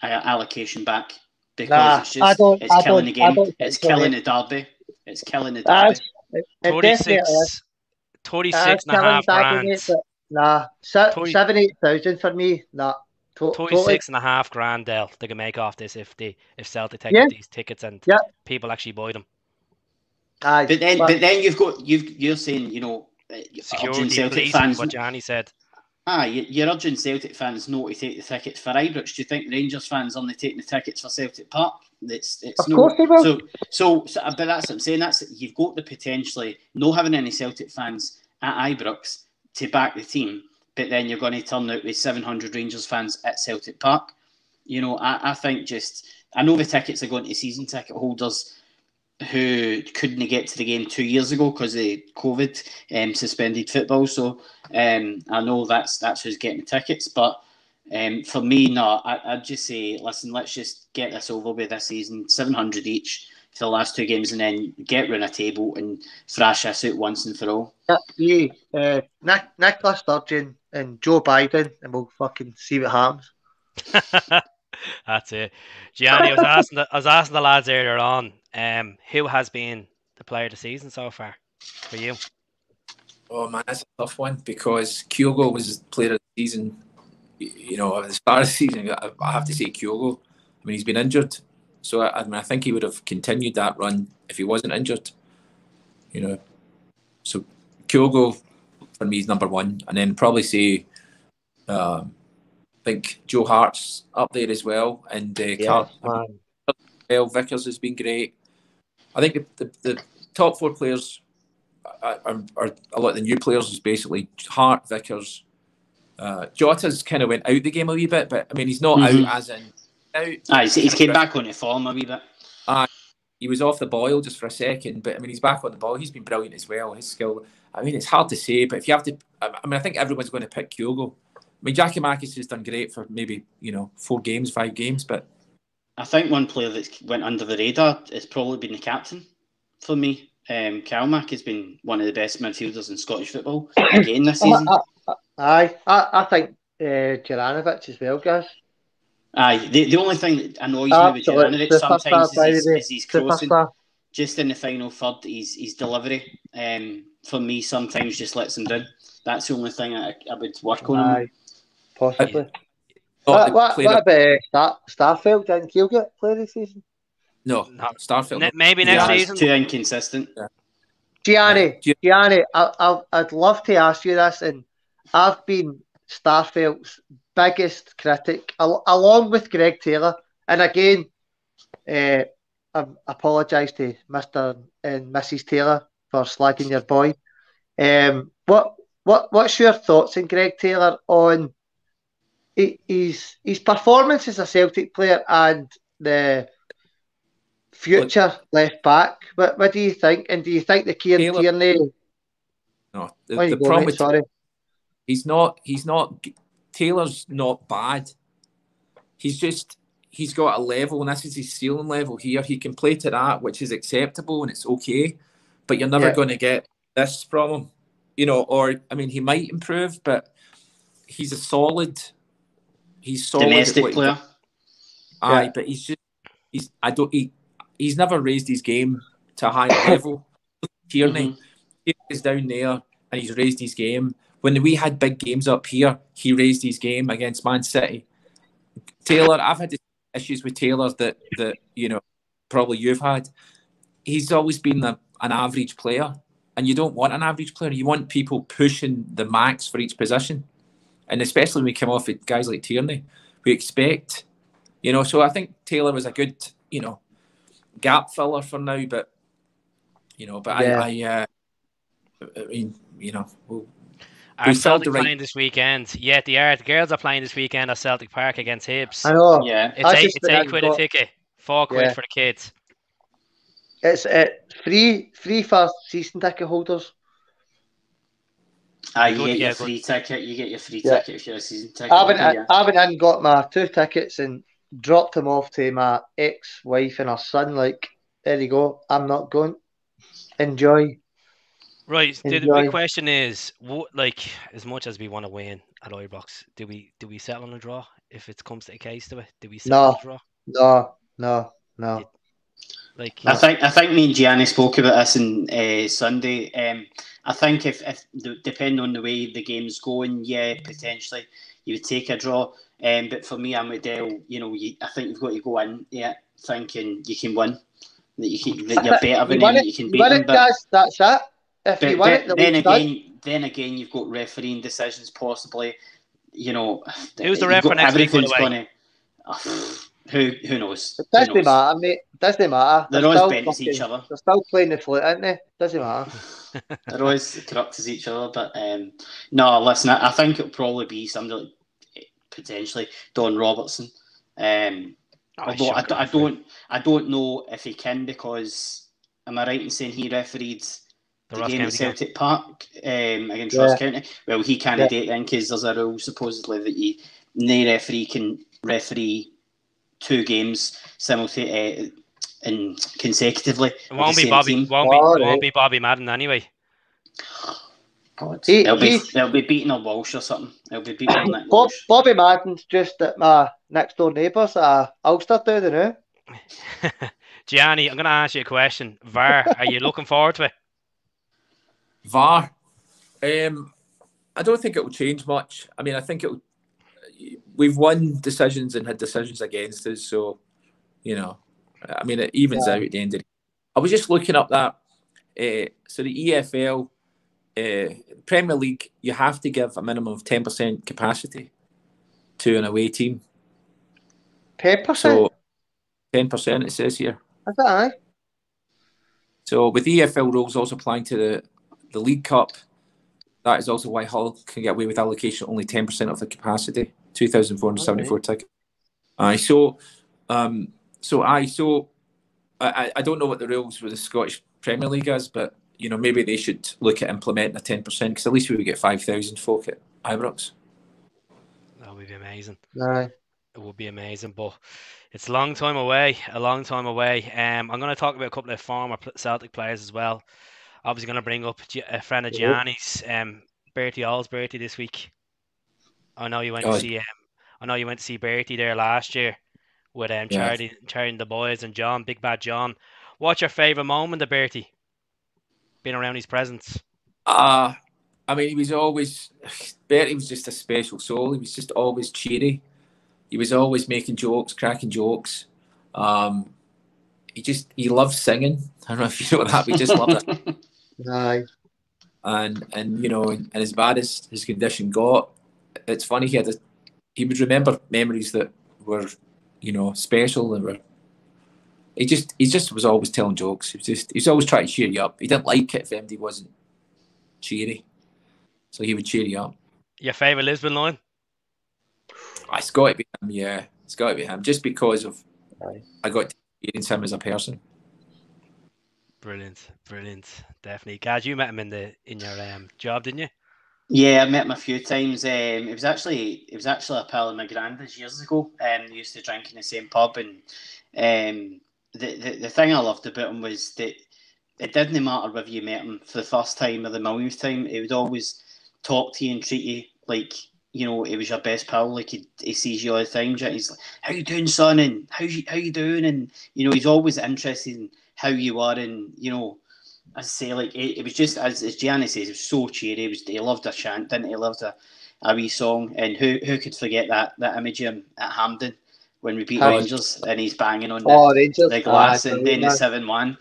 allocation back, because it's killing the game. It's killing the derby. It's killing the derby. 26 and a half grand. 7,000-8,000 for me. 26 and a half grand, Dale, they can make off this if Celtic take these tickets and people actually buy them. But then you're saying, you know, security, Celtic fans, what Johnny said. You're urging Celtic fans not to take the tickets for Ibrox. Do you think Rangers fans only taking the tickets for Celtic Park? Of course they will. So, but that's what I'm saying. That's, you've got the potentially not having any Celtic fans at Ibrox to back the team, but then you're going to turn out with 700 Rangers fans at Celtic Park. You know, I think I know the tickets are going to season ticket holders who couldn't get to the game 2 years ago because of COVID suspended football. So I know that's who's getting the tickets. But for me, no, I'd just say, listen, let's just get this over with this season, 700 each for the last 2 games, and then get round a table and thrash this out once and for all. Nicola Sturgeon and Joe Biden, and we'll fucking see what happens. That's it. Gianni, I was asking the lads earlier on, who has been the player of the season so far for you? Oh man, that's a tough one, because Kyogo was player of the season. You know, at the start of the season, I have to say Kyogo. I mean, he's been injured, so I think he would have continued that run if he wasn't injured. You know, so Kyogo for me is number 1, and then probably say, I think Joe Hart's up there as well, and Vickers has been great. I think the top 4 players are a lot of the new players is basically Hart, Vickers. Jota's kind of went out the game a wee bit, but I mean, he's not out as in out. He's came back on the form a wee bit. He was off the boil just for a second, but I mean, he's back on the ball. He's been brilliant as well. His skill, I mean, it's hard to say, but if you have to, I mean, I think everyone's going to pick Kyogo. I mean, Giakoumakis has done great for maybe, 4 games, 5 games, but I think one player that's went under the radar has probably been the captain for me. Kalmak has been one of the best midfielders in Scottish football again this season. I think Juranovic as well, guys. The only thing that annoys me with Juranovic sometimes is his crossing. Just in the final third, his delivery, for me, sometimes just lets him down. That's the only thing I would work on him. Possibly. What about Starfield? Didn't Keel get player of the season? No, Starfield. Maybe next season. Too inconsistent. Gianni, I'd love to ask you this, and I've been Starfield's biggest critic, along with Greg Taylor. And again, I apologise to Mr. and Mrs. Taylor for slagging your boy. What's your thoughts on Greg Taylor on his performance as a Celtic player and the future left back? What do you think? And do you think the Kieran Tierney? No, the problem with he's not. Taylor's not bad. He's got a level, and this is his ceiling level here. He can play to that, which is acceptable and it's okay. But you're never going to get this from him, Or I mean, he might improve, but he's solid domestic player. But he's never raised his game to a high level. Tierney is down there and he's raised his game. When we had big games up here, he raised his game against Man City. Taylor, I've had issues with Taylor that probably you've had. He's always been an average player, and you don't want an average player. You want people pushing the max for each position, and especially when we come off with guys like Tierney, we expect, So I think Taylor was a good, gap filler for now, but I mean, Are Celtic playing this weekend? Yeah, they are. The girls are playing this weekend at Celtic Park against Hibs. I know. Yeah. It's £8 a ticket, £4 for the kids. It's free for season ticket holders. You get your free ticket. You get your free ticket if you're a season ticket. I went in and got my 2 tickets and dropped them off to my ex-wife and her son. Like, there you go. I'm not going. Enjoy. Right. The big question is, like, as much as we want to win at Ibrox, do we settle on a draw if it comes to a case to it? Do we settle on a draw? No. I think me and Gianni spoke about this on Sunday. I think if depending on the way the game's going, yeah, potentially you would take a draw. But for me, I'm with Dale. You know, I think you've got to go in, thinking you can win. That you're better than them. You can beat them. That's it. If you win it, then again, you've got refereeing decisions possibly. You know, who's the referee next week? Who knows? It doesn't matter, mate. It doesn't matter. They're always bent as each other. They're still playing the flute, aren't they? Doesn't matter. They're always corrupt as each other. But no, listen, I think it'll probably be somebody like potentially Don Robertson. Although I don't know if he can, because am I right in saying he refereed the game at Celtic Park against Ross County? Well, he can't date then, because there's a rule supposedly that no referee can referee 2 games simultaneously and consecutively. It won't be Bobby Madden anyway. God, they'll be beating a Walsh or something. They'll be beating Nick Walsh. Bobby Madden's just at my next door neighbours at Ulster do they know? Gianni, I'm going to ask you a question. VAR, are you looking forward to it? VAR? I don't think it will change much. I mean, I think we've won decisions and had decisions against us, so, you know, I mean, it evens out at the end of it. I was just looking up that. So the EFL, Premier League, you have to give a minimum of 10% capacity to an away team. 10%? So 10% it says here. Is that aye? So with EFL rules also applying to the League Cup, that is also why Hull can get away with allocation only 10% of the capacity, 2,474 tickets. I don't know what the rules with the Scottish Premier League is, but you know, maybe they should look at implementing a 10%, because at least we would get 5,000 folk at Ibrox. That would be amazing. Aye. It would be amazing, but it's a long time away. I'm going to talk about a couple of former Celtic players as well. Obviously going to bring up a friend of Gianni's, Bertie Allsberty this week. I know you went to see Bertie there last year with Charity and the boys and John, Big Bad John. What's your favourite moment of Bertie? Being around his presence. I mean, Bertie was just a special soul. He was just always cheery. He was always making jokes, cracking jokes. He loved singing. I don't know if you know that, but he just loved it. Aye. And you know, and as bad as his condition got, it's funny, he would remember memories that were, you know, special, and he just was always telling jokes. He was always trying to cheer you up. He didn't like it if MD wasn't cheery, so he would cheer you up. Your favourite Lisbon line? It's got to be him. Yeah, it's got to be him. Just because of I got to experience him as a person. Brilliant, definitely. Gaz, you met him in your job, didn't you? Yeah, I met him a few times. It was actually a pal of my granddad's years ago. We used to drink in the same pub, and the thing I loved about him was that it didn't matter whether you met him for the first time or the millionth time. He would always talk to you and treat you like, you know, he was your best pal. Like he sees you all the time. He's like, "How you doing, son?" And how you doing? And you know, he's always interested in how you are. And you know, as I say, like it was just as Gianni says, it was so cheery. He loved a chant, didn't he? He loved a wee song. And who could forget that image of him at Hampden when we beat Rangers and he's banging on the glass and then the 7-1.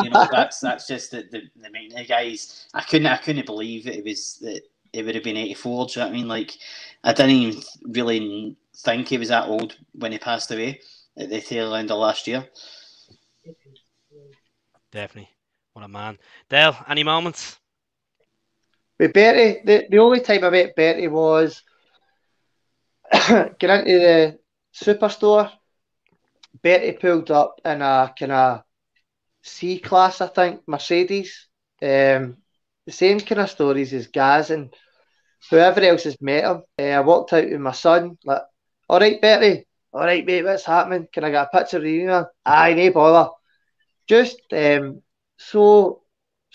You know, that's just the main guys. I couldn't believe it was that it would have been 84. Do you know what I mean? Like, I didn't even really think he was that old when he passed away at the tail end of last year. Definitely. What a man. Dale, any moments? with Bertie, the only time I met Bertie was getting into the superstore. Bertie pulled up in a kind of C-class, I think, Mercedes. The same kind of stories as Gaz and whoever else has met him. I walked out with my son, like, all right, Bertie. All right, mate, what's happening? Can I get a picture of you? Man? Aye, no bother. Just so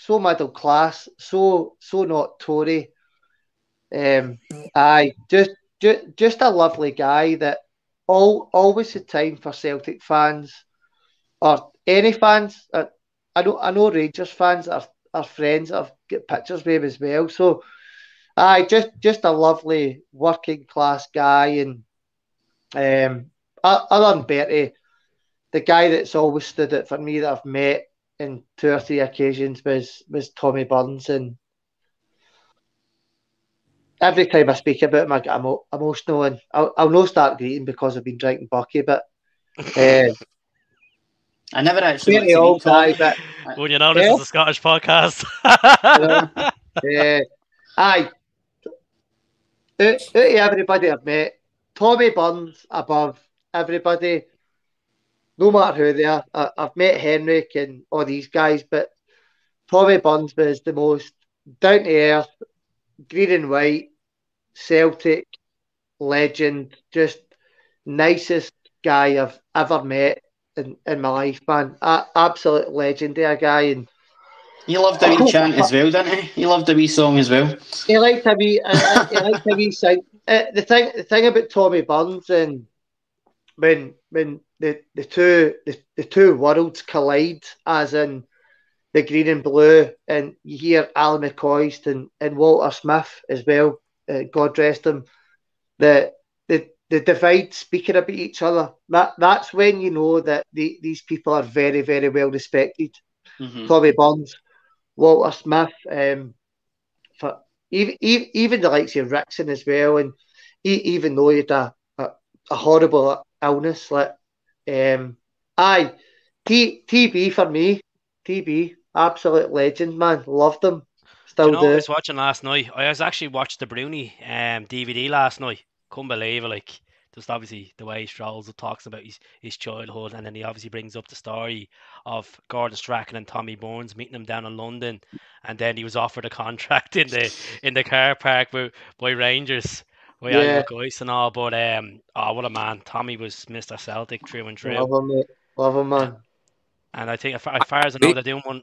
middle class, so not Tory. Aye, just a lovely guy that always had time for Celtic fans or any fans. I know Rangers fans are friends that have got pictures with him as well. So, aye, just a lovely working class guy. And other than Bertie, the guy that's always stood out for me that I've met in 2 or 3 occasions was Tommy Burns. And every time I speak about him, I get emotional, and I'll not start greeting because I've been drinking Bucky, but I never actually Bertie old guy, but well, you know, this is a Scottish podcast. Aye. Out of everybody I've met, Tommy Burns above everybody, no matter who they are. I've met Henrik and all these guys, but Tommy Burns was the most down to earth, green and white, Celtic legend, just nicest guy I've ever met in my life, man. Absolute legendary guy. And he loved a wee chant as well, didn't he? He loved a wee song as well. He liked a wee sing. The thing about Tommy Burns, and when the two worlds collide, as in the green and blue, and you hear Alan McCoist and Walter Smith as well, God rest him, the divide speaking about each other, that's when you know that these people are very, very well respected. Mm-hmm. Tommy Burns, Walter Smith, for even the likes of Rickson as well, and even though he had a horrible illness, like TB for me, TB, absolute legend, man, loved him, still do. I was watching last night. I was actually watched the Bruni DVD last night. Couldn't believe it, like, just obviously the way Strolls talks about his childhood, and then he obviously brings up the story of Gordon Strachan and Tommy Burns meeting him down in London, and then he was offered a contract in the car park by Rangers, by Alan McCoist and all. But what a man! Tommy was Mr. Celtic through and through. Love him, mate. Love him, man. And I think as far as I know, they're doing one.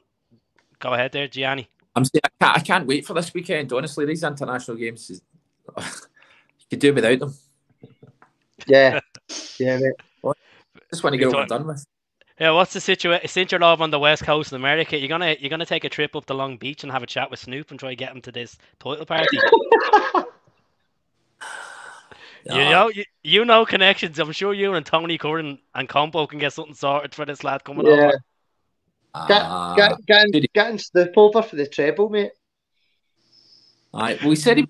Go ahead there, Gianni. I'm saying I can't wait for this weekend. Honestly, these international games, you could do without them. Yeah, mate. Just want to get over and done with. Yeah, what's the situation? Since you're over on the west coast of America, you're gonna take a trip up to Long Beach and have a chat with Snoop and try to get him to this title party. You know connections. I'm sure you and Tony Curran and Compo can get something sorted for this lad coming over. Getting Snoop over for the treble, mate. Aye, well, he said he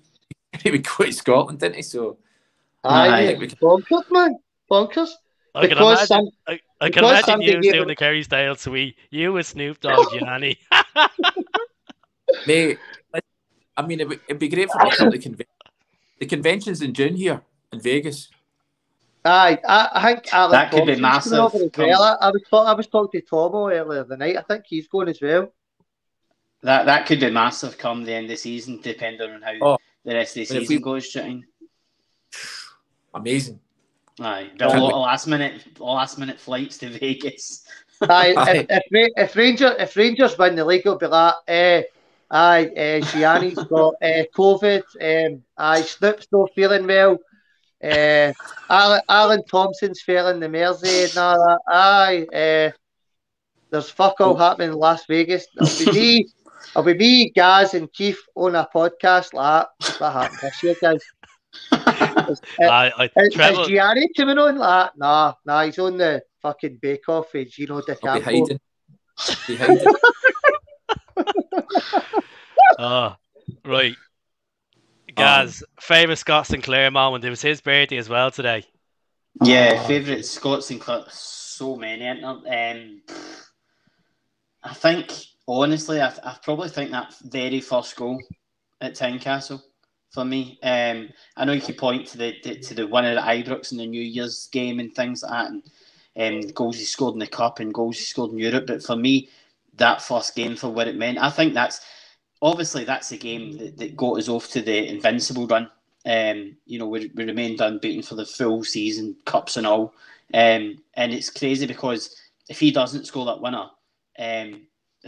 would go to Scotland, didn't he? So, bonkers, man, bonkers. I can imagine you doing the Kerry style suite. You with Snoop Dogg, Gianni. Mate, I mean, it'd be great for me to come to the convention's in June here in Vegas. Aye, I think Alan that could be massive. Well. I was talking to Tomo earlier the night. I think he's going as well. That could be massive come the end of the season, depending on how the rest of the season goes. Amazing. Aye, a lot of last minute flights to Vegas. Aye, if Rangers win the league, it'll be like, Gianni's got COVID. Snoop's not feeling well. Alan Thompson's failing the Mersey and all that. There's fuck all happening in Las Vegas. It'll be me, Gaz, and Keith on a podcast like that happened this year, guys. Is Gianni coming on? Like, nah, he's on the fucking Bake Off with Gino De Campo. Behind. Right. Gaz, favourite Scott Sinclair moment. It was his birthday as well today. Yeah, favourite Scott Sinclair. So many. I think, honestly, I probably think that very first goal at Tynecastle for me. I know you could point to the winner at Ibrox in the New Year's game and things like that, and goals he scored in the Cup and goals he scored in Europe. But for me, that first game, for what it meant, I think that's the game that got us off to the invincible run. We remained unbeaten for the full season, cups and all. And it's crazy because if he doesn't score that winner,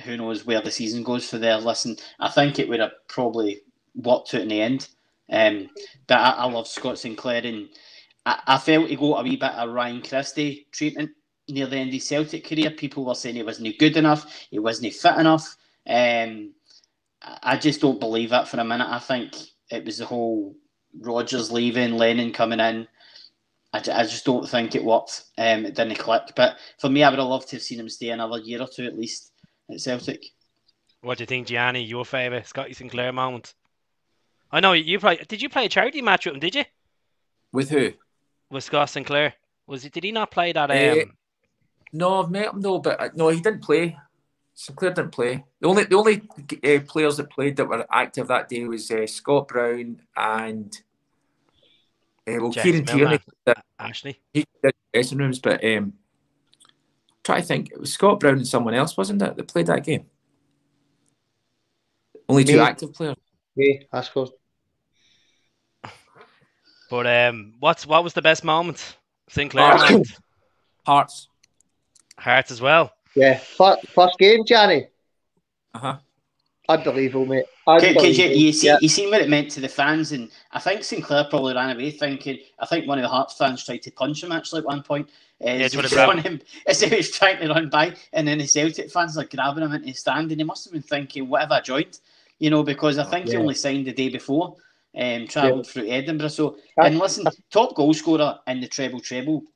who knows where the season goes for there. Listen, I think it would have probably worked out in the end. But I love Scott Sinclair, and I felt he got a wee bit of Ryan Christie treatment near the end of his Celtic career. People were saying he wasn't good enough, he wasn't fit enough. I just don't believe that for a minute. I think it was the whole Rodgers leaving, Lennon coming in. I just don't think it worked. It didn't click. But for me, I would have loved to have seen him stay another year or two at least at Celtic. What do you think, Gianni? Your favourite Scotty Sinclair moment? I know you play. Did you play a charity match with him? Did you? With who? With Scott Sinclair. Did he not play that? No, I've met him though, but no, he didn't play. Sinclair didn't play. The only players that played that were active that day was Scott Brown and Kieran Tierney. Ashley. He did dressing rooms, but try to think. It was Scott Brown and someone else, wasn't it, that played that game? Only two active players. Yeah, I suppose. But what was the best moment? Sinclair moment? Hearts as well. Yeah, first game, Johnny. Unbelievable, mate. You seen what it meant to the fans, and I think Sinclair probably ran away thinking. I think one of the Hearts fans tried to punch him actually at one point. As he was trying to run by, and then the Celtic fans are grabbing him into the stand, and he must have been thinking, "What have I joined?" Because I think he only signed the day before, travelled through Edinburgh. So, and listen, top goal scorer in the treble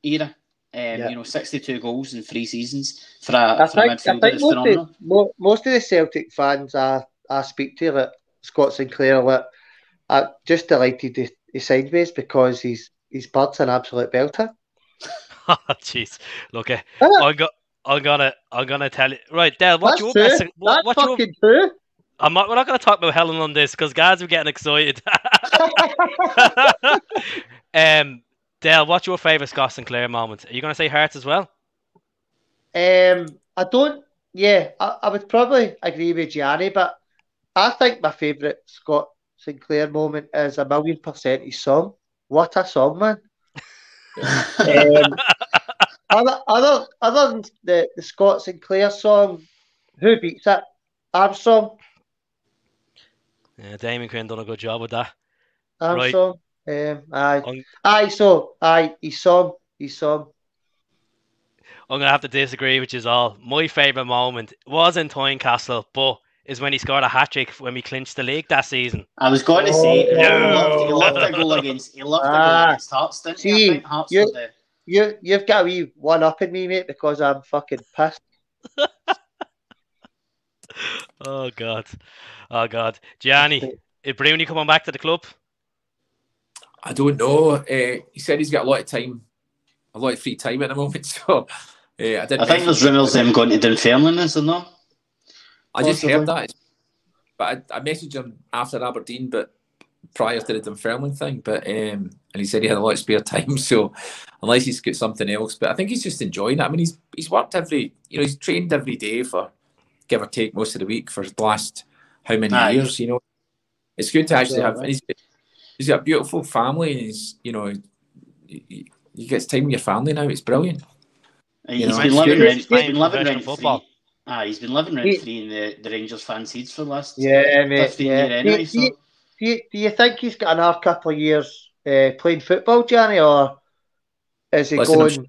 era. 62 goals in 3 seasons for a midfielder is phenomenal. Most of the Celtic fans I speak to, like Scott Sinclair, are just delighted he signed with us because his bird's an absolute belter. Oh, jeez. Look, I'm gonna tell you. Right, Del, what's your best? What's fucking true. We're not going to talk about Helen on this because guys are getting excited. Del, what's your favourite Scott Sinclair moment? Are you going to say Hearts as well? I don't. Yeah, I would probably agree with Gianni, but I think my favourite Scott Sinclair moment is 1,000,000% his song. What a song, man! Other than the Scott Sinclair song, who beats it? Armstrong. Yeah, Damien Quinn done a good job with that. Armstrong. His song. I'm gonna have to disagree with you all. My favourite moment was in Tynecastle, but is when he scored a hat-trick when we clinched the league that season. I was going to say he loved a goal against Hearts, didn't he? I think Hearts you've got a wee one up in me, mate, because I'm fucking pissed. Oh God, Gianni, is Bruni coming back to the club? I don't know. He said he's got a lot of free time at the moment. So I think there's rumours of him going to Dunfermline, is there not? I just heard that, but I messaged him after Aberdeen, but prior to the Dunfermline thing. But and he said he had a lot of spare time. So unless he's got something else, but I think he's just enjoying it. I mean, he's worked he's trained every day for, give or take, most of the week for the last how many years, It's good to actually have. He's got a beautiful family, and he gets time with your family now. It's brilliant. He's been living rent free. He's been living rent free in the Rangers fan seeds for the last 15 years anyway. Do you think he's got another couple of years playing football, Johnny, or is he going?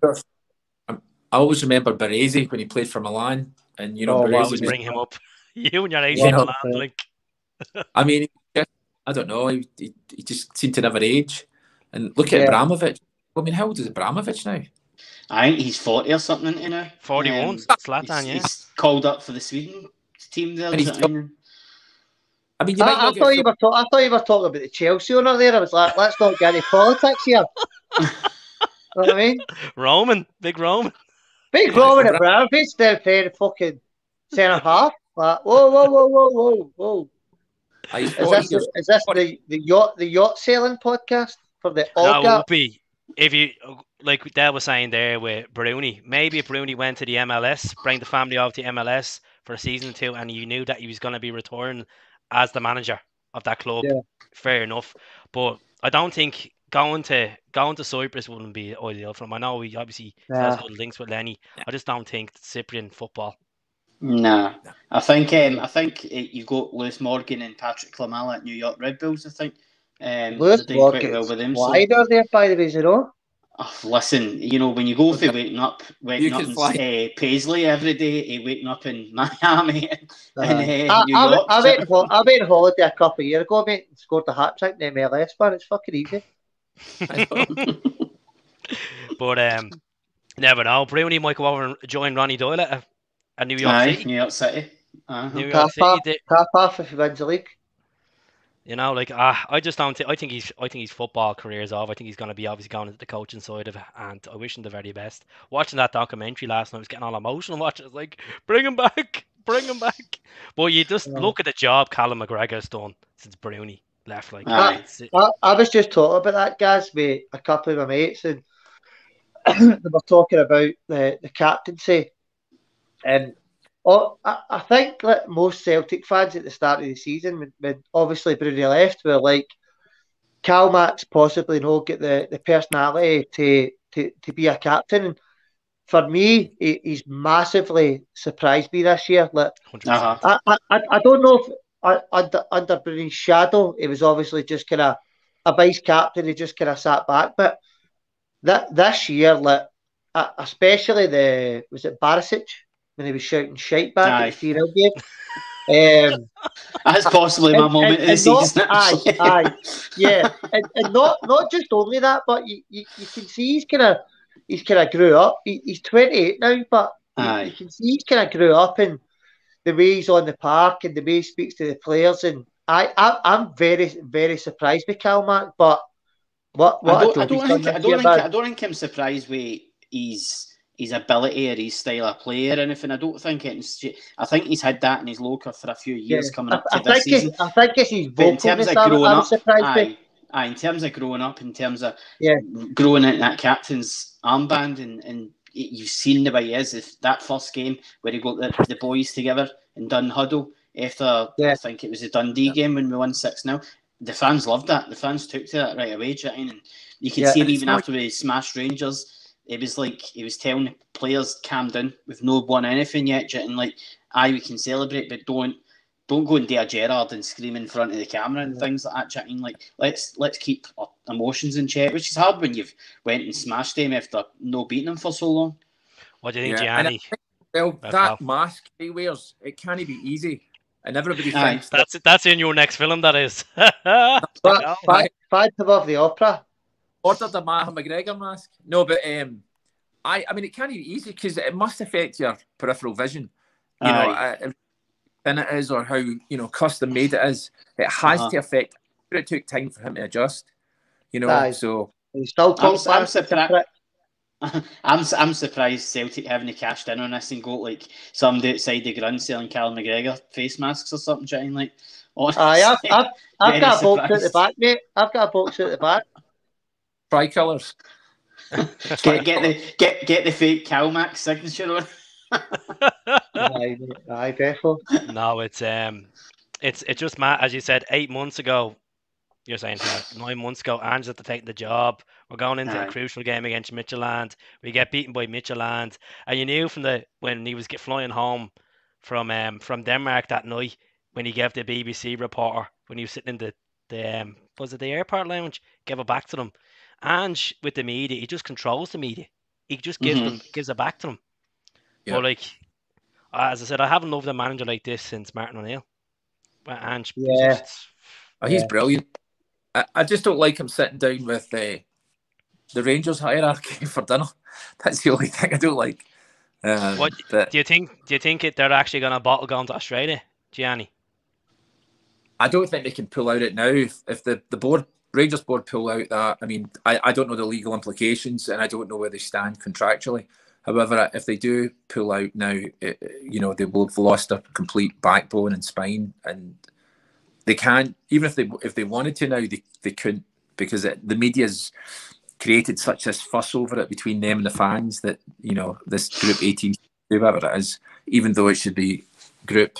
I always remember Baresi when he played for Milan, and always bring him up. You and your AC Milan link. I mean, I don't know. He just seemed to never age. And look at Abramovich. I mean, how old is Abramovich now? I think he's 40 or something into now. 41. Zlatan, he's called up for the Sweden team there. I mean, I thought you were talking about the Chelsea owner there. I was like, let's not get any politics here. You know what I mean? Big Roman Abramovich, they're playing fucking centre half. Like, whoa. Is this the yacht sailing podcast for the No, it Olga? would be if you like Dale was saying there with Bruni. Maybe if Bruni went to the MLS, bring the family over to MLS for a season or two, and you knew that he was going to be returning as the manager of that club. Yeah. Fair enough, but I don't think going to Cyprus wouldn't be ideal for him. I know he obviously has good links with Lenny. I just don't think Cyprian football. Nah, I think you got Lewis Morgan and Patrick Klimala at New York Red Bulls. I think Lewis they're doing quite well with them. Why are there, by the way, Zero? Oh, listen, when you go for waking up in Paisley every day, waking up in Miami and New York. I went on holiday a couple of years ago, mate, and scored a hat trick in the MLS, but it's fucking easy. But never know. Bruni might go over and join Ronnie Doyle at New York City. New York City. New York City. Tap off if he wins the league. I just don't. I think his football career is off. I think he's going to be obviously going into the coaching side of it, and I wish him the very best. Watching that documentary last night, I was getting all emotional watching. I was like, bring him back. But you just look at the job Callum McGregor's done since Bruni left. Like, I was just talking about that, guys, with a couple of my mates, and they were talking about the captaincy, and I think that most Celtic fans at the start of the season, when obviously Bruni left, were like, Cal Max possibly not get the personality to be a captain. And for me, he's massively surprised me this year. Like, I don't know if under Bruni's shadow, it was obviously just kind of a vice captain. He just kind of sat back, but this year, like, especially was it Barisic? When he was shouting shite back at the 3-0 game. That's possibly my moment of the season. Yeah. And not just only that, but you can see he's kind of grew up. He's 28 now, but you can see he's kind of grew up in the way he's on the park and the way he speaks to the players. And I'm very, very surprised with Cal Mack, but I don't think I'm surprised with his ability or his style of play or anything. I don't think I think he's had that in his locker for a few years coming up to this season. I think it's his vocalness I'm surprised with. In terms of growing up, in terms of growing into that captain's armband, and you've seen the way he is. If that first game where he got the boys together and done huddle after, I think it was the Dundee game when we won 6-0, the fans loved that. The fans took to that right away, and you can see him even after we smashed Rangers. It was like he was telling the players, calm down, we've not won anything yet, and like, we can celebrate, but don't go and do a Gerrard and scream in front of the camera and things like that, chatting. Like, let's keep our emotions in check, which is hard when you've went and smashed them after no beating them for so long. What do you think, Gianni? That mask he wears, it can't be easy, and everybody thinks that's in your next film. That is. But five above the opera. Ordered the McGregor mask. No, but I mean, it can't be easy because it must affect your peripheral vision. You know, how thin it is or how custom made it is. It has to affect. It took time for him to adjust. So he's still I'm surprised. I'm surprised Celtic haven't cashed in on this and got like somebody outside the ground selling Callum McGregor face masks or something. Trying like, I've got a box at the back, mate. I've got a box at the back. Tricolours. get the fake Calmax signature on. Aye, definitely. No, it's just mad. As you said, 8 months ago, you're saying 9 months ago, Ange had to take the job. We're going into a crucial game against Midtjylland. We get beaten by Midtjylland, and you knew when he was flying home from Denmark that night, when he gave the BBC reporter, when he was sitting in the was it the airport lounge, gave it back to them. Ange with the media, he just controls the media. He just gives it back to them. Yeah. But like, as I said, I haven't loved a manager like this since Martin O'Neill. But Ange, he's brilliant. I just don't like him sitting down with the Rangers hierarchy for dinner. That's the only thing I don't like. Do you think they're actually going to bottle going to Australia, Gianni? I don't think they can pull out it now. If the Rangers board pull out that, I mean, I don't know the legal implications, and I don't know where they stand contractually. However, if they do pull out now, they will have lost their complete backbone and spine, and they can't, even if they wanted to now, they couldn't, because the media's created such this fuss over it between them and the fans that, you know, this Group 18, whatever it is, even though it should be Group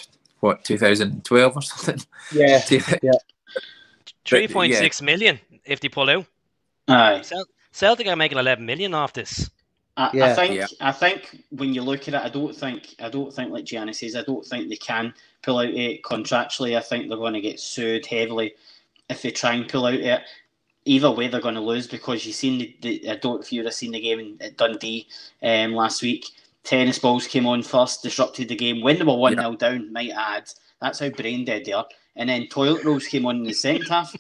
2012 or something. Yeah. 3.6 million if they pull out. Aye. Celtic are making 11 million off this. I think when you look at it, I don't think like Gianni says, I don't think they can pull out it contractually. I think they're going to get sued heavily if they try and pull out it. Either way, they're going to lose, because you've seen I don't know if you've seen the game at Dundee last week. Tennis balls came on first, disrupted the game when they were 1-0 down, might add. That's how brain dead they are. And then toilet rolls came on in the second half.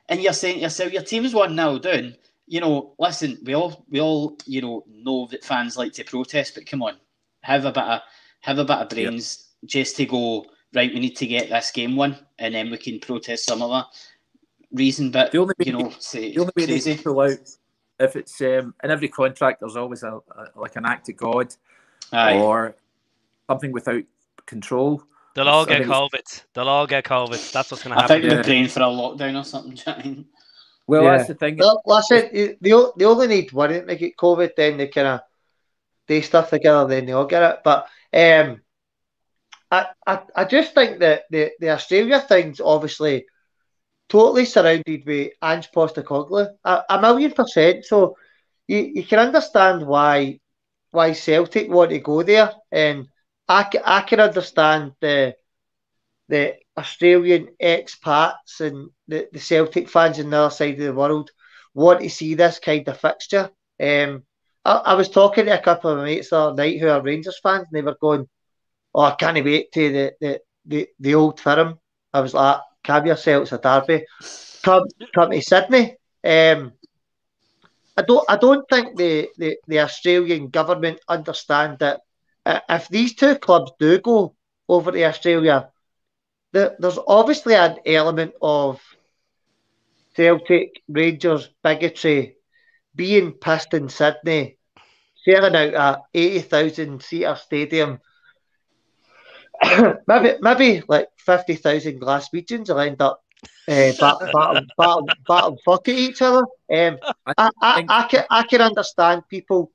And you're saying to yourself, your team's 1-0 down. You know, listen, we all you know that fans like to protest, but come on, have a bit of brains just to go, right, we need to get this game won, and then we can protest some other reason. But the only way they pull out, if it's in every contract, there's always like an act of God. Aye. Or something without control. They'll all get COVID. They'll all get COVID. That's what's going to happen. I think they're praying for a lockdown or something. Well, that's the thing. Well, listen, they only need one to get COVID, then they kind of do stuff together, then they all get it. But I just think that the Australia thing's obviously totally surrounded with Ange Postecoglou, 1,000,000%. So you can understand why Celtic want to go there, and I can understand the Australian expats and the Celtic fans on the other side of the world want to see this kind of fixture. I was talking to a couple of mates the other night who are Rangers fans, and they were going, "Oh, I can't wait to the Old Firm." I was like, "Calm yourself, it's a derby. Come to Sydney." I don't think the Australian government understand that if these two clubs do go over to Australia, there's obviously an element of Celtic Rangers bigotry being pissed in Sydney, selling out a 80,000 seater stadium. maybe like 50,000 Glaswegians will end up battle fuck at each other. I can understand people,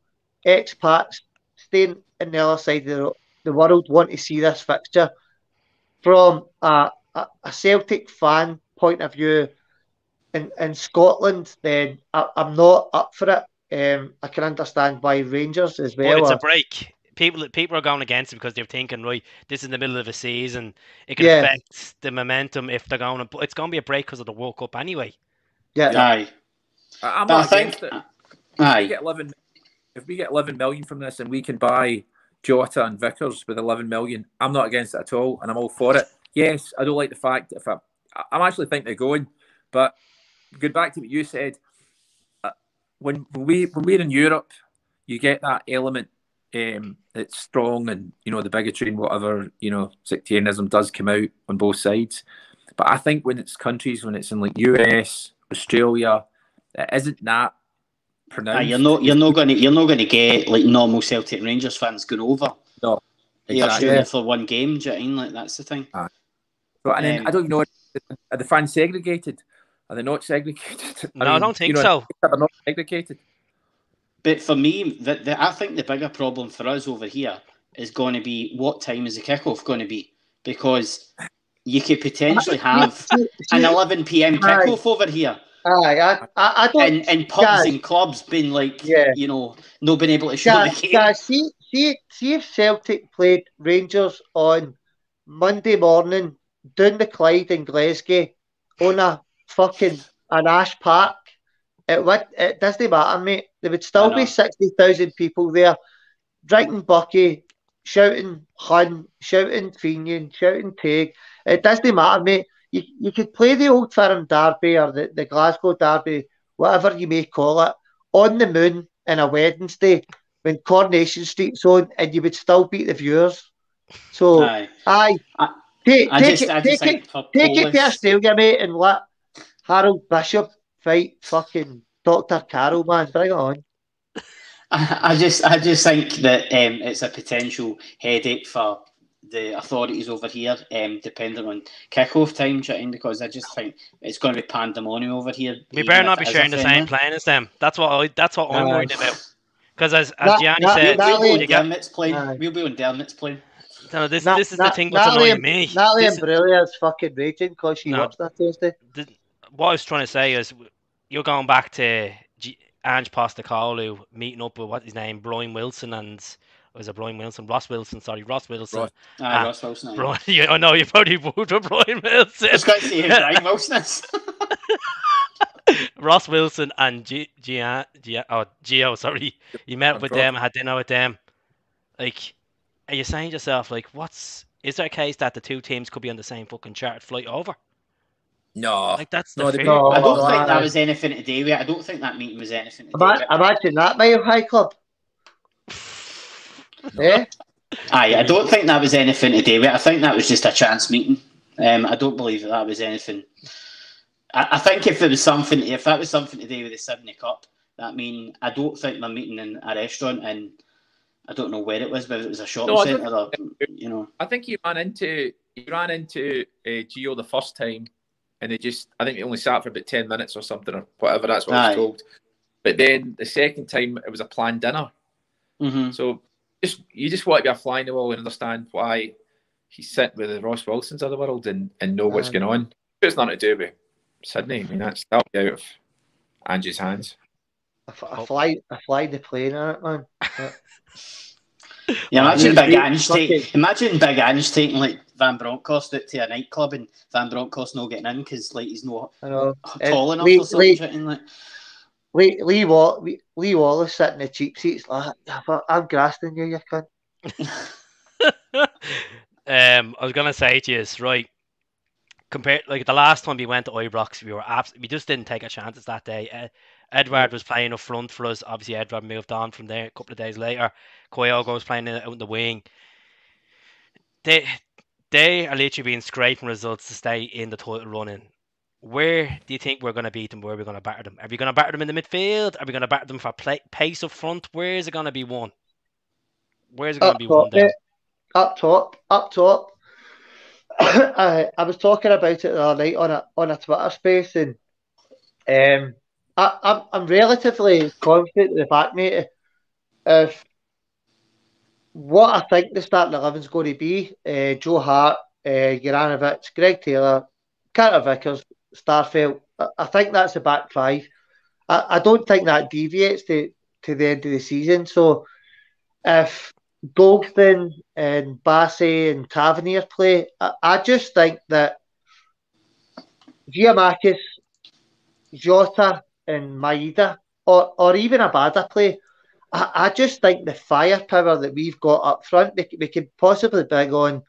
expats, staying in the other side of the world, want to see this fixture. From a Celtic fan point of view in Scotland, then I'm not up for it. I can understand why Rangers as well. But it's a break. People are going against it because they're thinking, right, this is in the middle of a season. It can affect the momentum if they're going to. It's going to be a break because of the World Cup anyway. Yeah, aye. I'm not against it. If we get 11 million from this and we can buy Jota and Vickers with 11 million, I'm not against it at all, and I'm all for it. Yes, I don't like the fact that I'm actually think they're going, but going back to what you said, when we're in Europe, you get that element. It's strong, and you know the bigotry and whatever, you know, sectarianism does come out on both sides. But I think when it's countries, when it's in like US, Australia, it isn't that pronounced. You're not going to get like normal Celtic Rangers fans going over. No, exactly. For one game. Do you know what I mean? Like that's the thing. So, and then I don't know, are the fans segregated? Are they not segregated? No, I don't think so. They're not segregated. But for me, I think the bigger problem for us over here is going to be what time is the kickoff going to be? Because you could potentially have an 11 p.m. kickoff over here. I don't. And pubs and clubs been like, you know, not been able to show the game. Guys, see if Celtic played Rangers on Monday morning down the Clyde in Glasgow on an Ash Park. It doesn't matter, mate. There would still be 60,000 people there, drinking Bucky, shouting Hun, shouting Fenian, shouting Tague. It doesn't matter, mate. You could play the Old Firm Derby or the Glasgow Derby, whatever you may call it, on the moon on a Wednesday when Coronation Street's on, and you would still beat the viewers. So, take it to Australia, mate, and let Harold Bishop fight fucking Dr. Carroll, man. Bring it on. I just think that it's a potential headache for the authorities over here, depending on kick-off time, because I just think it's going to be pandemonium over here. We better not be sharing the same plane as them. That's what I'm worried about. Because as Gianni said, we'll be on you get Dermot's plane. We'll be on Dermot's plane. No, this is the thing that's annoying me. Natalie Imbruglia fucking raging because she watched that Thursday. What I was trying to say is, you're going back to Ange Postecoglou meeting up with what's his name, Brian Wilson, and was it Brian Wilson? Ross Wilson. Ross Wilson. Brian, I know you probably moved with Brian Wilson. I was going to say who Brian Wilson is. Ross Wilson and Gio, sorry. You met with them, had dinner with them. Like, are you saying to yourself, like, is there a case that the two teams could be on the same fucking chartered flight over? No. Like, that's the fear. I don't think that was anything to do with it. I don't think that meeting was anything to do with it. Imagine that, Mile High Club. Yeah? Aye, I don't think that was anything to do with it. I think that was just a chance meeting. I don't believe that was anything. I think if that was something to do with the Sydney Cup, I don't think they're meeting in a restaurant, and I don't know where it was, whether it was a shopping centre or, you know. I think he ran into Gio the first time, and I think he only sat for about 10 minutes or something, or whatever. That's what I was told. But then the second time, it was a planned dinner. Mm-hmm. So you just want to be a fly in the wall and understand why he's sitting with the Ross Wilsons of the world and know what's going on. It's nothing to do with Sydney. I mean, that'll be out of Angie's hands. I fly the plane on it, man. Yeah, imagine Big Ange taking like Van Bronckhorst out to a nightclub and Van Bronckhorst not getting in because like he's not tall enough or something. Lee Wallace sitting in the cheap seats. Like, I'm grasping you cunt. I was gonna say to you, right? Compared, like the last time we went to Ibrox, we just didn't take our chances that day. Edward was playing up front for us. Obviously, Edward moved on from there a couple of days later. Kyogo was playing out in the wing. They are literally being scraping results to stay in the title running. Where do you think we're going to beat them? Where are we going to batter them? Are we going to batter them in the midfield? Are we going to batter them for pace up front? Where is it going to be won? Where's it going to be won down? Up top. I was talking about it the other night on a Twitter space, and I'm relatively confident in the fact, mate, of what I think the starting 11 is going to be. Joe Hart, Juranovic, Greg Taylor, Carter Vickers, Starfelt. I think that's the back five. I don't think that deviates to the end of the season. So if Goldson and Bassey and Tavernier play, I just think that Giamakis, Jota and Maeda or even Abada play, I just think the firepower that we've got up front, we could possibly bring on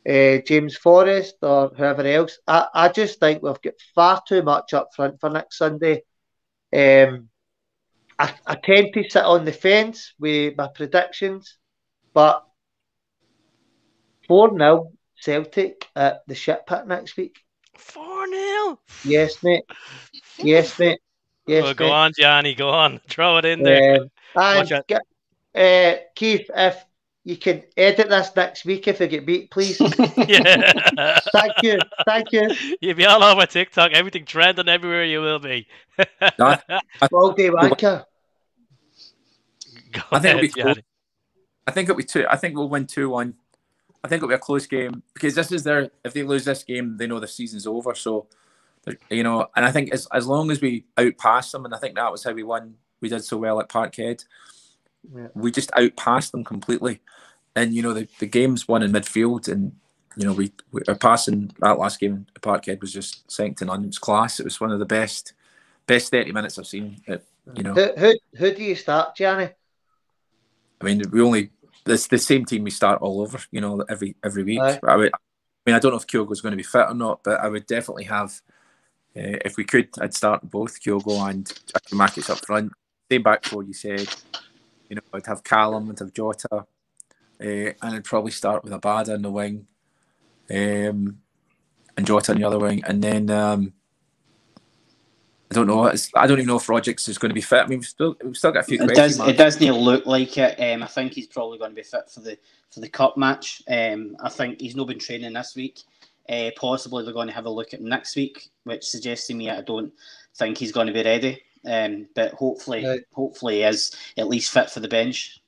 James Forrest or whoever else. I just think we've got far too much up front for next Sunday. I tend to sit on the fence with my predictions, but 4-0 Celtic at the shit pit next week. 4-0? Yes, mate. Well, go on, Johnny. Go on. Throw it in there. Keith, if you can edit this next week if we get beat, please. Yeah. Thank you. You'll be all over TikTok. Everything trending everywhere you will be. All day wanker. I think it'll be close. I think it'll be two. I think we'll win 2-1. I think it'll be a close game because this is if they lose this game, they know the season's over. So, you know, and I think as long as we outpass them, and I think that was how we won. We did so well at Parkhead. Yeah. We just outpassed them completely. And, you know, the game's won in midfield, and, you know, we our passing that last game at Parkhead was just second to none. It was class. It was one of the best 30 minutes I've seen. You know, who do you start, Gianni? I mean, it's the same team we start all over, you know, every week. Right. I don't know if Kyogo's going to be fit or not, but I would definitely have, if we could, I'd start both Kyogo and Giacomakis up front. Same back four you said. You know, I'd have Callum, I'd have Jota, and I'd probably start with Abada in the wing, and Jota in the other wing, and then I don't know. I don't even know if Rodgers is going to be fit. I mean, we've still got a few It questions. does. It doesn't look like it. I think he's probably going to be fit for the cup match. I think he's not been training this week. Possibly they're going to have a look at him next week, which suggests to me I don't think he's going to be ready. But hopefully he is at least fit for the bench.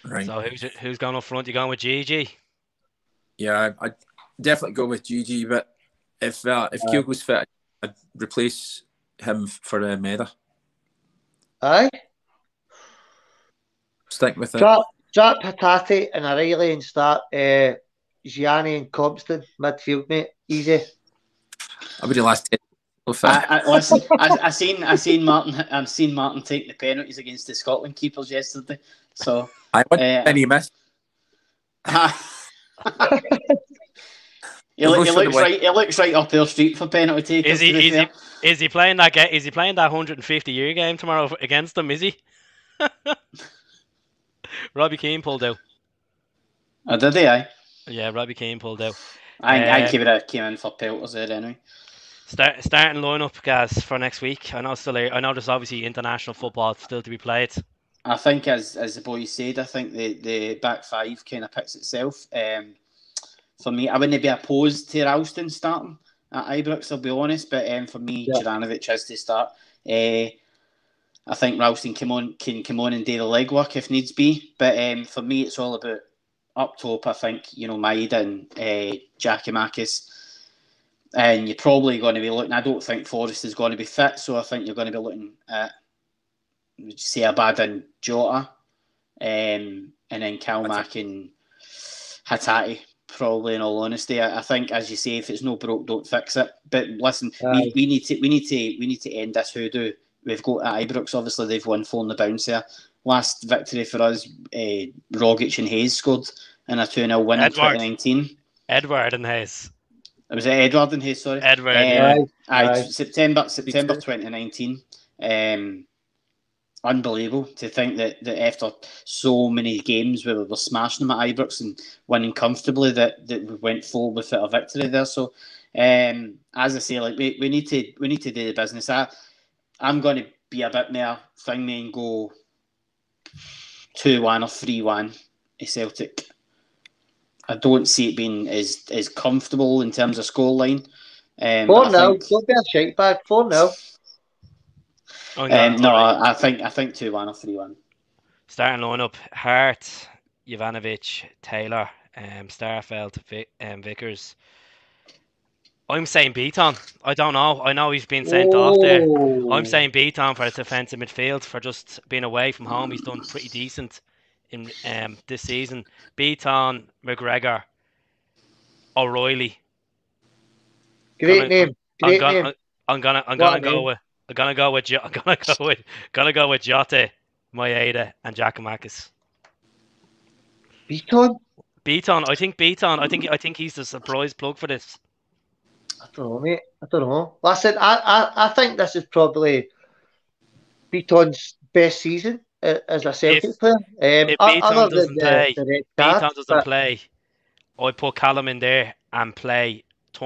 Right. So who's going up front? You going with Gigi? Yeah, I'd definitely go with Gigi. But if Kyogo's fit, I'd replace him for Meda. Aye. Stick with it. Drop Hatate and O'Reilly and start Gianni and Compton midfield, mate. Easy. I would have last 10. Listen, I seen Martin take the penalties against the Scotland keepers yesterday. So I won and he missed. He looks right up their street for penalty takers. Is he playing that game? Is he playing that 150-year game tomorrow against them? Is he? Robbie Keane pulled out. Oh, did he? Aye. Yeah, Robbie Keane pulled out. I came in for pelters there anyway. Starting lineup, guys, for next week. I know there's obviously international football still to be played. I think, as the boys said, I think the back five kind of picks itself. For me, I wouldn't be opposed to Ralston starting at Ibrox, I'll be honest. But for me, Juranovic has to start. I think Ralston can come on and do the legwork if needs be. But for me, it's all about up top. I think Maeda and Giakoumakis. And you're probably going to be looking. I don't think Forrest is going to be fit, so I think you're going to be looking at, say, Abad and Jota, and then Kalmak and Hatate. Probably, in all honesty, I think, as you say, if it's no broke, don't fix it. But listen, we need to end this hoodoo. We've got at Ibrox. Obviously, they've won 4 on the bounce here. Last victory for us, Rogic and Hayes scored in a 2-0 win in 2019. Edward and Hayes. Was it Edward and Hayes? Sorry, Edward. September 2019. Unbelievable to think that after so many games where we were smashing them at Ibrox and winning comfortably, that we went forward with a victory there. So, as I say, like we need to do the business. I'm going to be a bit more thingy and go 2-1 or 3-1 at Celtic. I don't see it being as comfortable in terms of scoreline. 4-0. Don't be a shite bag. 4-0. I think 2-1 or 3-1. Starting lineup: Hart, Jovanovic, Taylor, Starfelt, Vickers. I'm saying Beaton. I don't know. I know he's been sent off there. I'm saying Beaton for his defensive midfield, for just being away from home. He's done pretty decent in this season. Beaton, McGregor, O'Reilly. Great name. I'm gonna go with Jota, Maeda, and Giakoumakis. Beaton. I think he's the surprise plug for this. I don't know, mate. I don't know. Listen, I think this is probably Beaton's best season as a Celtic player. If Beaton doesn't play, I'd put Callum in there and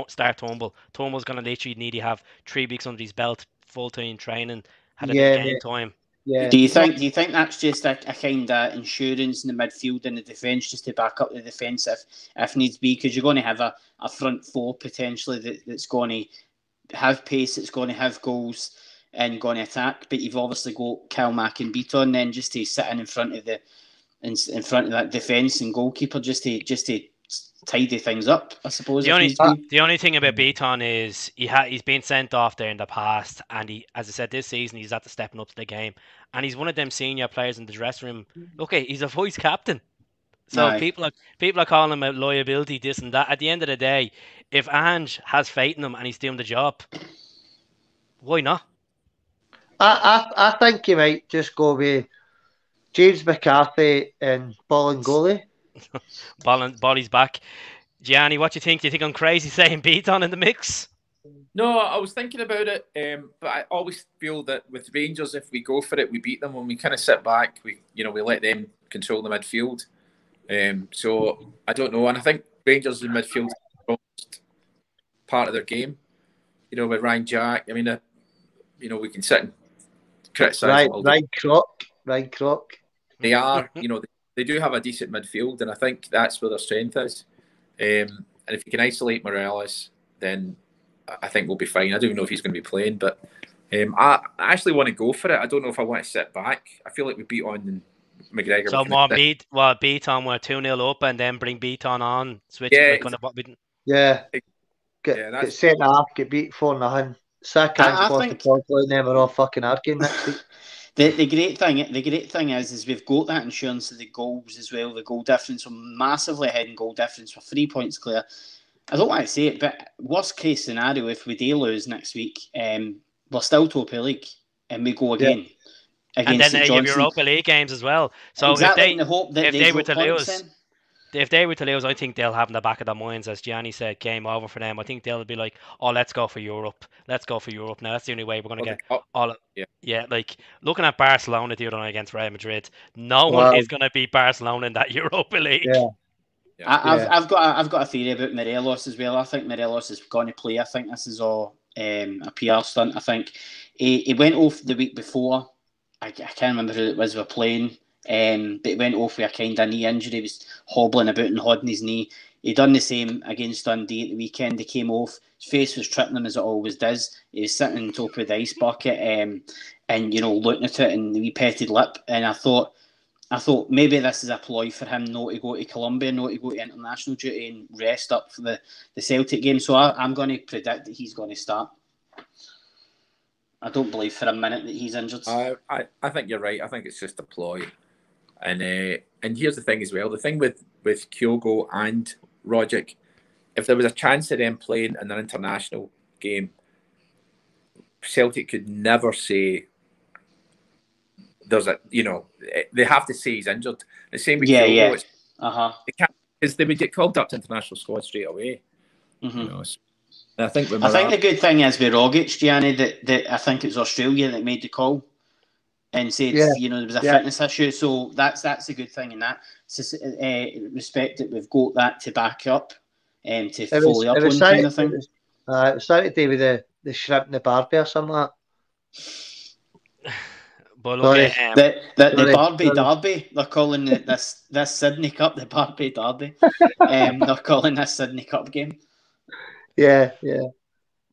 start Turnbull. Turnbull's going to literally need to have 3 weeks under his belt, full-time training, had a game time. Yeah. Do you think that's just a kind of insurance in the midfield and the defence, just to back up the defence if needs be? Because you're going to have a front four potentially that's going to have pace, that's going to have goals and going to attack. But you've obviously got Kalmak and Beaton then just to sit in front of that defence and goalkeeper just to tidy things up, I suppose. The only thing about Beaton is he's been sent off there in the past, and he, as I said, this season he's had to stepping up to the game, and he's one of them senior players in the dressing room. Okay, he's a vice captain, so people are calling him a liability, this and that. At the end of the day, if Ange has faith in him and he's doing the job, why not? I think you might just go with James McCarthy and Bolingoli. Bolly's back. Gianni, what do you think? Do you think I'm crazy saying Beaton in the mix? No, I was thinking about it, but I always feel that with Rangers, if we go for it, we beat them. When we kind of sit back, we let them control the midfield. So I don't know, and I think Rangers in midfield is part of their game. With Ryan Jack, I mean, we can sit and criticise Ryan Crock. They are, they do have a decent midfield, and I think that's where their strength is. And if you can isolate Morelos, then I think we'll be fine. I don't know if he's going to be playing, but I actually want to go for it. I don't know if I want to sit back. I feel like we beat on McGregor. So Beaton were 2-0 up, and then bring Beaton on, switch. Get sent off, get beat 4-0. I think them are all fucking arguing next week. The great thing is we've got that insurance of the goals as well. The goal difference, we're massively ahead in goal difference. We're 3 points clear. I don't want to say it, but worst case scenario, if we do lose next week, we're still top of the league, and we go again. And then they have Europa League games as well. So exactly, if they were to lose, I think they'll have in the back of their minds, as Gianni said, game over for them. I think they'll be like, "Oh, let's go for Europe. Let's go for Europe now. That's the only way we're going to get all." Yeah, like looking at Barcelona the other night against Real Madrid, no one is going to beat Barcelona in that Europa League. I've got a theory about Morelos as well. I think Morelos is going to play. I think this is all a PR stunt. I think he went off the week before. I can't remember who it was we're playing, but he went off with a kind of knee injury. He was hobbling about and holding his knee. He done the same against Dundee at the weekend. He came off. His face was tripping him as it always does. He was sitting on top of the ice bucket and looking at it and the wee petted lip. And I thought maybe this is a ploy for him not to go to Colombia, not to go to international duty and rest up for the Celtic game. So I'm going to predict that he's going to start. I don't believe for a minute that he's injured. I think you're right. I think it's just a ploy. And here's the thing as well. The thing with Kyogo and Rogic, if there was a chance of them playing in an international game, Celtic could never say there's they have to say he's injured. The same with Kyogo. They can't, because they would get called up to international squad straight away. Mm-hmm. I think the good thing is with Rogic, Gianni, that I think it was Australia that made the call and said there was a fitness issue. So that's a good thing in that respect that we've got that to back up and to follow up on kind of thing. It was something to do with the shrimp and the Barbie or something like that. But look the Barbie Derby, they're calling this Sydney Cup the Barbie Derby. They're calling this Sydney Cup game. Yeah.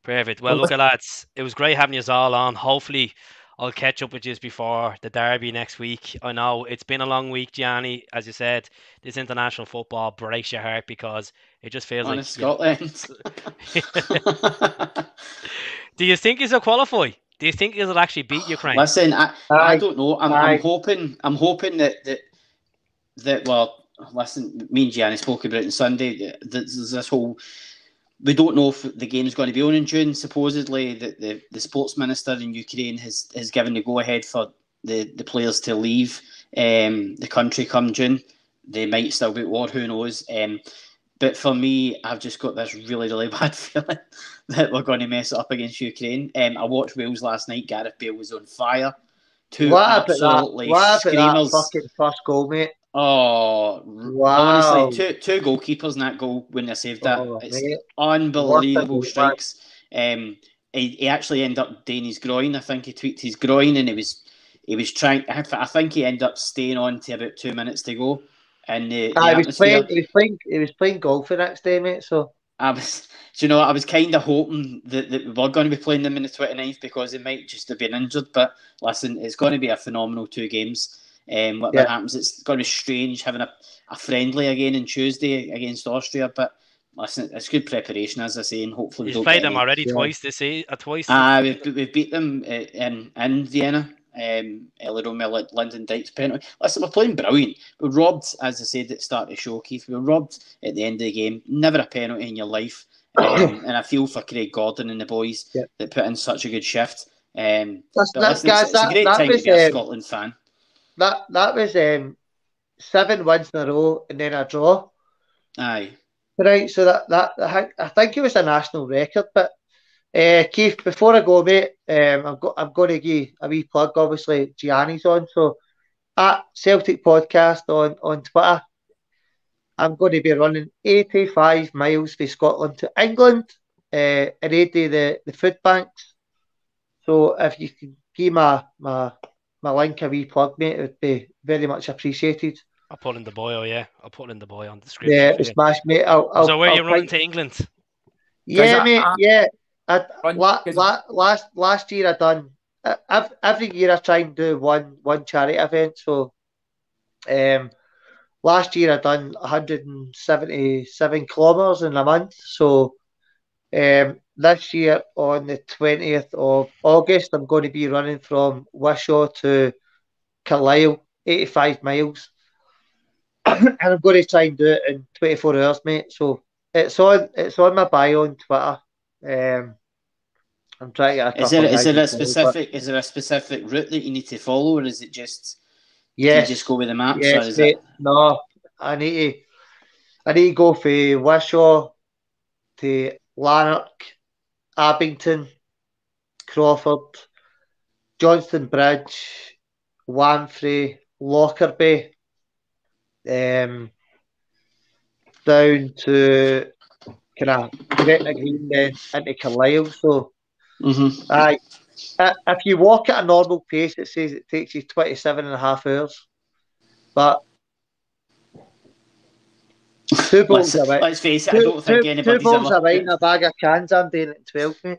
Perfect. Well, look, lads, it was great having you all on. Hopefully, I'll catch up with you before the derby next week. I know it's been a long week, Gianni. As you said, this international football breaks your heart because it just feels like Scotland. Do you think he'll qualify? Do you think he'll actually beat Ukraine? Listen, I don't know. I'm hoping that. Well, listen, me and Gianni spoke about it on Sunday. There's this whole. We don't know if the game's going to be on in June. Supposedly, the sports minister in Ukraine has given the go-ahead for the players to leave the country come June. They might still be at war, who knows. But for me, I've just got this really, really bad feeling that we're going to mess it up against Ukraine. I watched Wales last night. Gareth Bale was on fire. What about that fucking first goal, mate? Oh, wow. Honestly, two goalkeepers in that goal when they saved that. It's unbelievable strikes. He actually ended up doing his groin. I think he tweaked his groin and he was trying. I think he ended up staying on to about 2 minutes to go. And he was playing golf the next day, mate. So I was kind of hoping that we were going to be playing them in the 29th because they might just have been injured. But listen, it's going to be a phenomenal 2 games. Whatever happens, it's going to be strange having a friendly again on Tuesday against Austria. But listen, it's good preparation, as I say, and hopefully you've played them already twice this season. We've beat them in Vienna. Earlier on with Lyndon Dykes penalty. Listen, we're playing brilliant. We were robbed, as I said at the start of the show, Keith. We were robbed at the end of the game. Never a penalty in your life. And I feel for Craig Gordon and the boys that put in such a good shift. It's a great time to be a Scotland fan. That was 7 wins in a row and then a draw. Aye. Right, so that I think it was a national record. But Keith, before I go, mate, I'm going to give a wee plug. Obviously, Gianni's on, so at Celtic Podcast on Twitter, I'm going to be running 85 miles from Scotland to England, and 80 the food banks. So if you could give my link a wee plug, mate, it would be very much appreciated. I'll put in the bio, yeah. I'll put in the bio on the description. Yeah, smash, mate. So where are you running to England? Yeah, mate. Yeah. Last year I done. Every year I try and do one charity event. So, last year I done 177 kilometers in a month. So, this year on the 20th of August, I'm going to be running from Wishaw to Carlisle, 85 miles. And I'm going to try and do it in 24 hours, mate. So it's on my bio on Twitter. I'm trying to get is there a specific route that you need to follow, or is it just you just go with the maps? Yes, or is it... No, I need to go from Wishaw to Lanark, Abington, Crawford, Johnston Bridge, Wamfrey, Lockerbie, down to kind of Gretna Green, then into Carlisle. So, if you walk at a normal pace, it says it takes you 27.5 hours. But let's face it, I don't think anybody's two balls away in a bag of cans. I'm doing it in 12, mate.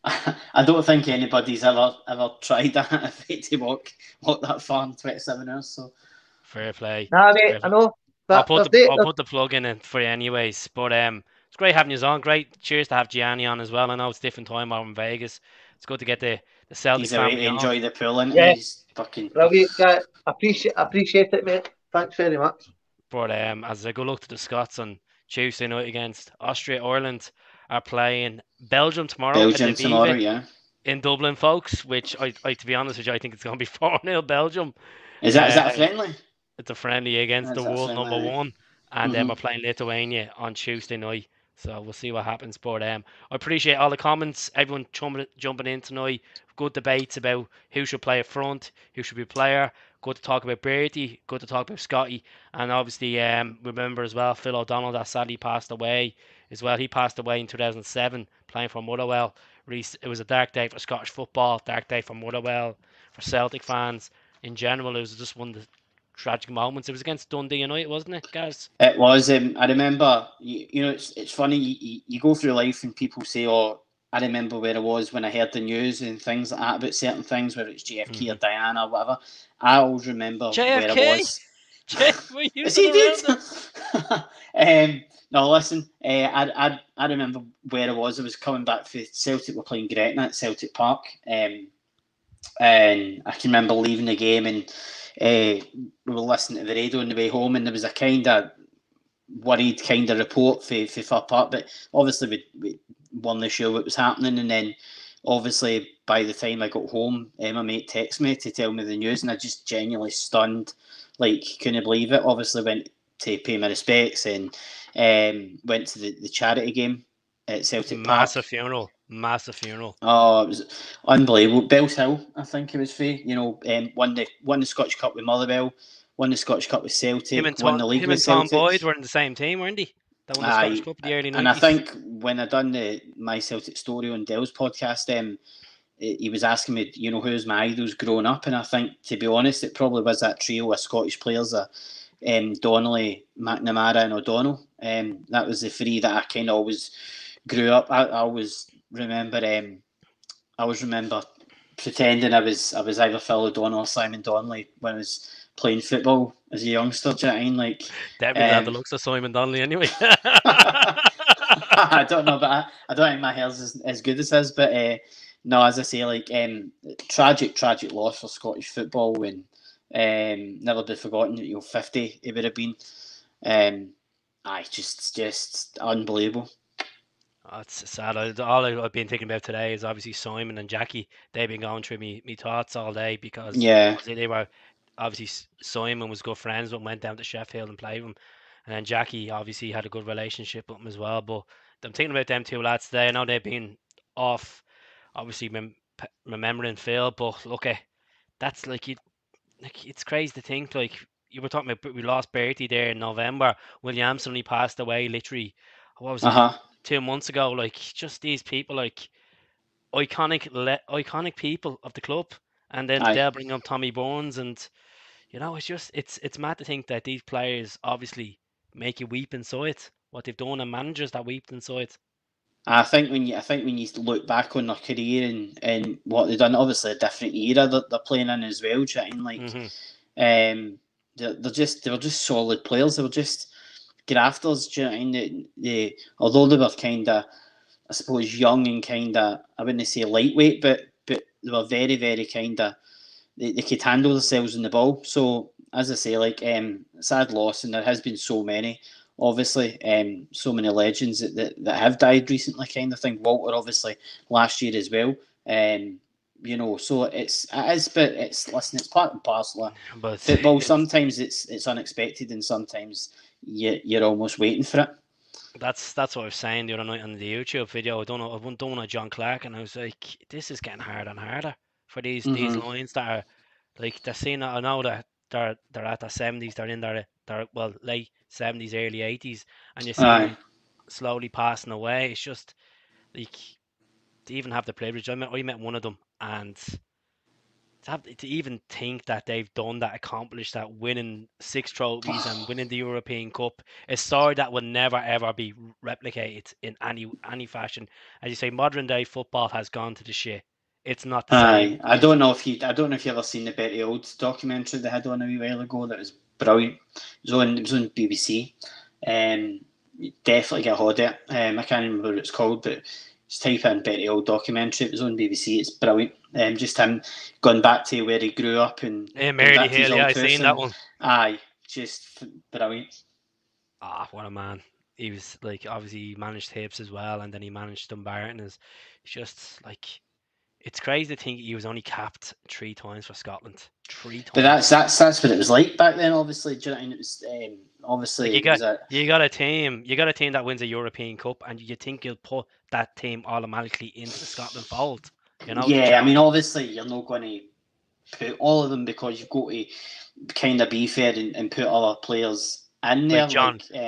I don't think anybody's ever tried that to walk that far in 27 hours. So fair play. Nah, mate, I know. I'll put the plug in it for you anyways. But it's great having you on. Great. Cheers to have Gianni on as well. I know it's a different time out in Vegas. It's good to get the Celtic family on. Enjoy the pool, and he's fucking brilliant. Appreciate it, mate. Thanks very much. But as a good luck to the Scots on Tuesday night against Austria, Ireland are playing Belgium tomorrow. Yeah. In Dublin, folks. Which I to be honest with you, I think it's going to be 4-0 Belgium. Is that a friendly? It's a friendly against the world number one, and then we're playing Lithuania on Tuesday night. So we'll see what happens. But I appreciate all the comments, everyone jumping in tonight. Good debates about who should play up front, who should be player. Good to talk about Bertie, good to talk about Scotty, and obviously remember as well Phil O'Donnell that sadly passed away as well. He passed away in 2007 playing for Motherwell. It was a dark day for Scottish football, dark day for Motherwell, for Celtic fans in general. It was just one of the tragic moments. It was against Dundee United, wasn't it, guys? It was. I remember. You know, it's funny. You go through life and people say, "Oh, I remember where I was when I heard the news and things like that about certain things, whether it's JFK or Diana or whatever." I always remember JFK? where I was. Is he did? No, listen. I remember where I was. I was coming back for Celtic. We're playing Gretna at Celtic Park, and I can remember leaving the game and. We were listening to the radio on the way home, and there was a kind of worried kind of report for Fir Park, but obviously we weren't sure what was happening. And then obviously by the time I got home, my mate texted me to tell me the news, and I just genuinely stunned, like couldn't believe it. Obviously went to pay my respects and went to the charity game at Celtic Park. Massive funeral. Oh, it was unbelievable. Bells Hill, I think it was for. You know, won the Scottish Cup with Motherwell, won the Scottish Cup with Celtic, won the league with Celtic. Tom Boyd were in the same team, weren't they? That won the Scottish Cup in the early 90s. And I think when I done my Celtic story on Dell's podcast, he was asking me, you know, who's my idols growing up, and I think, to be honest, it probably was that trio of Scottish players, Donnelly, McNamara, and O'Donnell. That was the three that I kind of always grew up. I always remember pretending I was either Phil O'Donnell or Simon Donnelly when I was playing football as a youngster. Do you know what I mean? Like, definitely had the looks of Simon Donnelly anyway. I don't know, but I don't think my hair's as good as his. But no, as I say, like tragic loss for Scottish football, and never be forgotten. 50 it would have been. Just unbelievable. It's sad. All I've been thinking about today is obviously Simon and Jackie. They've been going through me thoughts all day because they were obviously Simon was good friends but went down to Sheffield and played with him, and then Jackie obviously had a good relationship with him as well. But I'm thinking about them two lads today. I know they've been off, obviously remembering Phil, but look, that's it's crazy to think. Like you were talking about, we lost Bertie there in November. Williamson only passed away literally. What was it? 2 months ago. Like just these people, like iconic people of the club, and then Aye. they'll bring up Tommy Burns, and it's mad to think that these players obviously make you weep inside what they've done, and managers that weep inside. I think when you look back on their career and what they've done, obviously a different era that they're playing in as well. Chatting like, they were just solid players. They were just grafters. Do you know what I mean? Although they were kind of, I suppose, young and kind of, I wouldn't say lightweight, but they were very, very kind of, they could handle themselves in the ball. So as I say, like, sad loss, and there has been so many. Obviously, so many legends that have died recently, kind of thing. Walter, obviously, last year as well. So it is, but it's part and parcel of football. Sometimes it's unexpected, and sometimes you're almost waiting for it. That's what I was saying the other night on the YouTube video. I don't know John Clark, and I was like, this is getting harder and harder for these lines that are like, they're seeing. I know that they're at their 70s. They're in their late 70s, early 80s, and you see them slowly passing away. It's just like, to even have the privilege. I met one of them, and to even think that they've done that, accomplished that, winning 6 trophies and winning the European Cup, a story that will never ever be replicated in any fashion. As you say, modern day football has gone to the shit. It's not the same. I don't know if you ever seen the Betty Olds documentary they had on a wee while ago. That was brilliant. It was on BBC. Definitely get a hold of it. I can't remember what it's called, but just type in Betty Old documentary. It was on BBC. It's brilliant. Just him going back to where he grew up and Mary Hill. Yeah, I seen that one. Aye, just brilliant. What a man. He was like, obviously he managed Hibs as well, and then he managed Dumbarton. It's just like, it's crazy to think he was only capped 3 times for Scotland. 3 times. But that's what it was like back then. Obviously, do you know what I mean? It was obviously like you got a team that wins a European Cup, and you think you'll put that team automatically into the Scotland fold. Yeah, I mean, obviously you're not going to put all of them, because you've got to kind of be fair and put other players in there,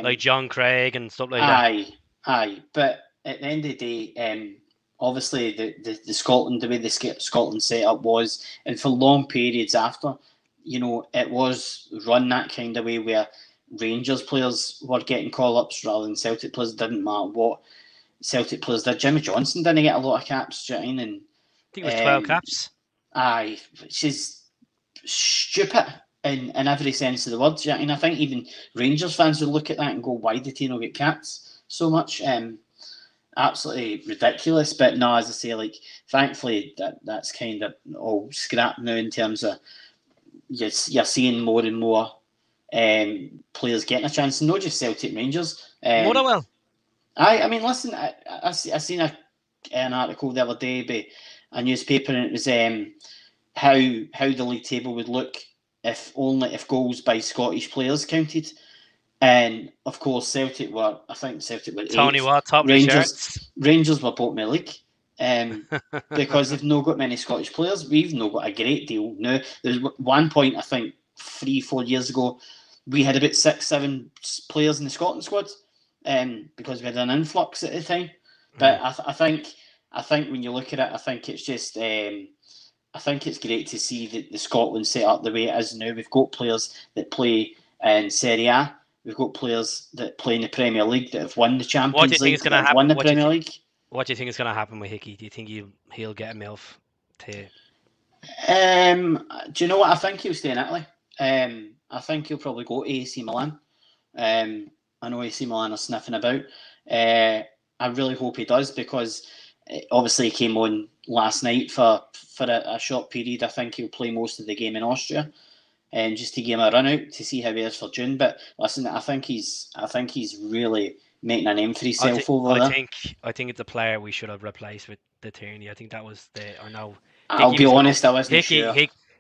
like John Craig and stuff like that. Aye. But at the end of the day, obviously the Scotland, the way the Scotland set up was, and for long periods after, it was run that kind of way where Rangers players were getting call-ups rather than Celtic players. It didn't matter what Celtic players did. Jimmy Johnson didn't get a lot of caps, do you know what I mean? I think it was 12 caps. Aye, which is stupid in every sense of the word. Do you know what I mean? I think even Rangers fans would look at that and go, why did he not get capped so much? Absolutely ridiculous. But no, as I say, like, thankfully that's kind of all scrapped now, in terms of you're seeing more and more players getting a chance, not just Celtic, Rangers. Motherwell. I mean, listen, I seen an article the other day by a newspaper, and it was how the league table would look if goals by Scottish players counted. And of course, Celtic were 8th. Tony Watt, top Rangers were bottom of the league, because they've not got many Scottish players. We've not got a great deal now. There's one point, I think 3-4 years ago, we had about 6-7 players in the Scotland squad, because we had an influx at the time. But I think when you look at it, I think it's just I think it's great to see the Scotland set up the way it is now. We've got players that play in Serie A. We've got players that play in the Premier League that have won the Champions League, that have won the Premier League. What do you think is going to happen with Hickey? Do you think he'll get a MILF to? Do you know what? I think he'll stay in Italy. I think he'll probably go to AC Milan. I know AC Milan are sniffing about. I really hope he does, because obviously he came on last night for a short period. I think he'll play most of the game in Austria, and just to give him a run out to see how he is for June. But listen, I think he's really making a name for himself over there. I think it's a player we should have replaced with the Tierney. I think that was I'll be honest, I wasn't sure.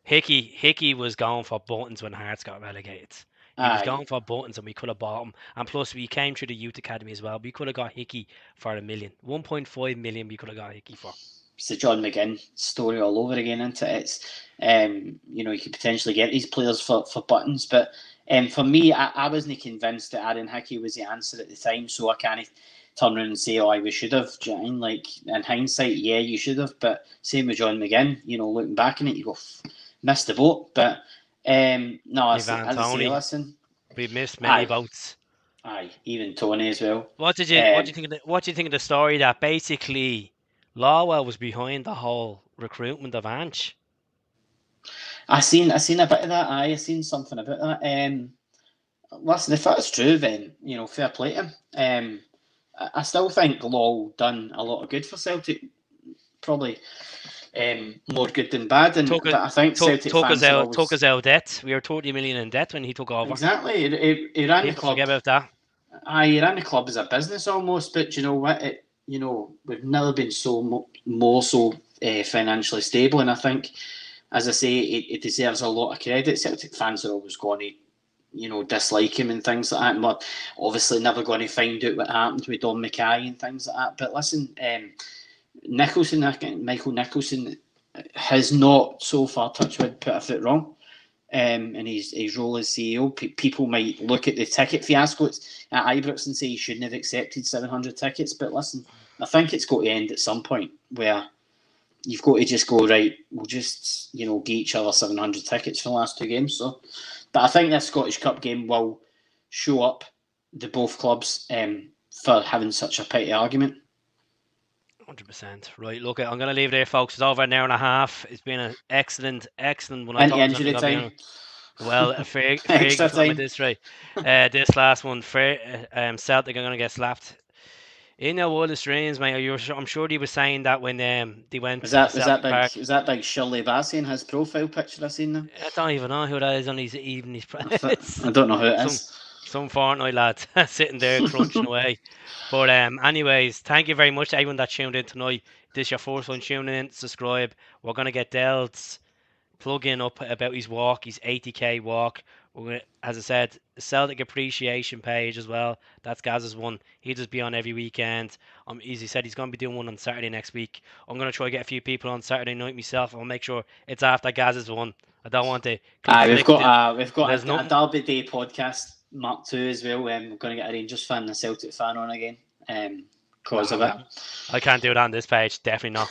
Hickey was going for Buttons when Hearts got relegated. He was going for Buttons, and we could have bought him. And plus, we came through the youth academy as well. We could have got Hickey for $1 million. 1.5 million we could have got Hickey for. It's the John McGinn story all over again, isn't it? It's you could potentially get these players for Buttons, but for me, I wasn't convinced that Aaron Hickey was the answer at the time, so I can't turn around and say, "Oh, we should have." Do you know what I mean? Like in hindsight, yeah, you should have. But same with John McGinn. Looking back on it, you go, missed the boat. But no, as I say, listen, we missed many boats. Aye, even Tony as well. What do you think of the story that basically Lawwell was behind the whole recruitment of Ange? I seen a bit of that. I seen something about that. Listen, if that's true, then fair play to him. I still think Law done a lot of good for Celtic. Probably more good than bad. But I think Celtic fans took us out debt. We were 40 million in debt when he took over. Exactly. He ran the club. Forget about that. He ran the club as a business almost. But you know what? We've never been more so financially stable, and I think, as I say, it deserves a lot of credit. Celtic fans are always going to, dislike him and things like that. But obviously, never going to find out what happened with Don Mackay and things like that. But listen, Michael Nicholson has not so far, touch wood, put a foot wrong. In his role as CEO, people might look at the ticket fiasco at Ibrox and say he shouldn't have accepted 700 tickets. But listen, I think it's got to end at some point where you've got to just go, right, we'll just get each other 700 tickets for the last two games. So, but I think this Scottish Cup game will show up the both clubs for having such a petty argument. 100%. Right, look, I'm going to leave it there, folks. It's over an hour and a half. It's been an excellent one. Injury time. Well, a fair time. This last one, Celtic are going to get slapped. In your wildest dreams, mate. I'm sure he was saying that when they went. Was that big Shirley Bassey in his profile picture I seen them? I don't even know who that is on his evening. I don't know who it is. Some Fortnite lad sitting there crunching away. But anyways, thank you very much to everyone that tuned in tonight. If this is your first one tuning in, subscribe. We're going to get Del's plug-in up about his walk, his 80k walk. We're gonna, as I said, the Celtic appreciation page as well. That's Gaz's one. He'll just be on every weekend. As he said, he's going to be doing one on Saturday next week. I'm going to try to get a few people on Saturday night myself. I'll make sure it's after Gaz's one. I don't want to. We've got a Derby Day podcast. Mark 2 as well. We're going to get a Rangers fan and a Celtic fan on again. Cause of it. I can't do it on this page. Definitely not.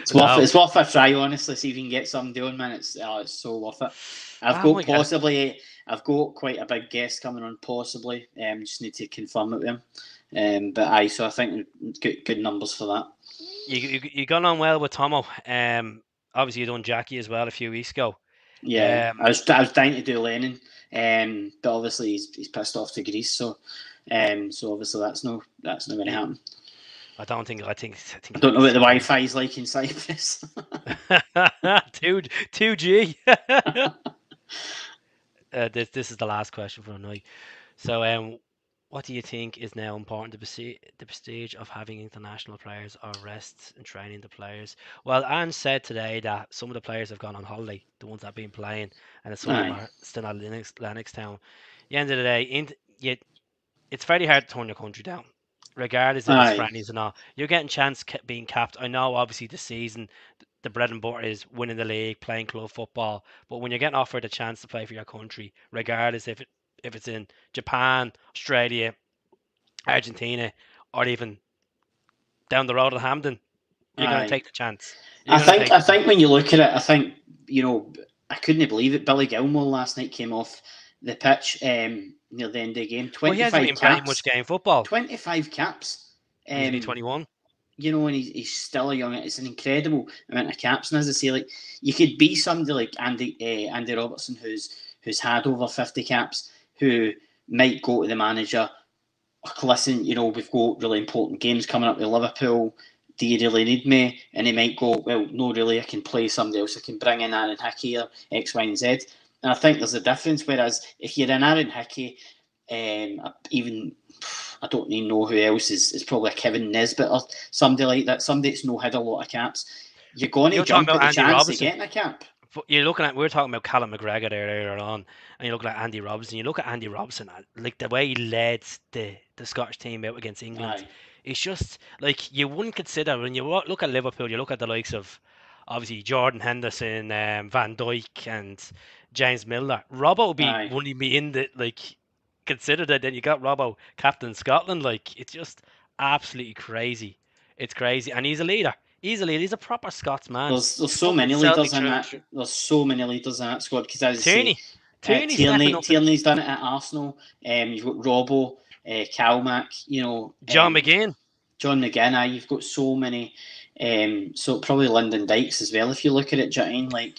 It's worth a try, honestly. See if you can get somebody on, man. It's so worth it. I've got quite a big guest coming on, possibly. Just need to confirm it with him. So I think good numbers for that. You gone on well with Tomo. Obviously you done Jackie as well a few weeks ago. Yeah, I was dying to do Lennon. But obviously he's pissed off to Greece, so obviously that's not going to happen. I don't think. I don't know what the Wi-Fi is like in Cyprus. 2G. This is the last question for tonight. So, what do you think is now important? The prestige of having international players or rest and training the players. Well, Anne said today that some of the players have gone on holiday, the ones that have been playing, and some of them are still at Lennoxtown. At the end of the day, it's very hard to turn your country down, regardless of its friendlies and all. You're getting chance being capped. I know, obviously, this season, the bread and butter is winning the league, playing club football. But when you're getting offered a chance to play for your country, regardless if it's in Japan, Australia, Argentina, or even down the road at Hampden, you're going to take the chance. I think when you look at it, I think, I couldn't believe it. Billy Gilmore last night came off the pitch near the end of the game. 25 he hasn't been playing much game football. 25 caps. He's only 21. And he's still a young. It's an incredible amount of caps. And as I say, like, you could be somebody like Andy Robertson, who's had over 50 caps, who might go to the manager. Listen, we've got really important games coming up with Liverpool. Do you really need me? And he might go, well, no, really, I can play somebody else. I can bring in Aaron Hickey or X, Y, and Z. And I think there's a difference. Whereas if you're an Aaron Hickey, even I don't even know who else is probably a Kevin Nesbitt or somebody like that. Somebody that's had a lot of caps. You're going to jump at the chance of getting a cap. We were talking about Callum McGregor there earlier on, and you look at Andy Robertson. You look at Andy Robertson, like the way he led the Scottish team out against England. Aye. It's just like you wouldn't consider when you look at Liverpool. You look at the likes of obviously Jordan Henderson, Van Dijk, and James Milner. Robbo wouldn't be in the consider that. Then you got Robbo, captain Scotland. Like, it's just absolutely crazy. It's crazy, and he's a leader. He's a leader. He's a proper Scots man. There's so Fucking many Celtic leaders in through and that. through. There's so many leaders in that squad. Because as I say, Tierney, Tierney's stepping Tierney, up. Tierney's done it at Arsenal. You've got Robbo, Calmac. You know, John McGinn. John McGinn. You've got so many. So probably Lyndon Dykes as well. If you look at it, Jane, like.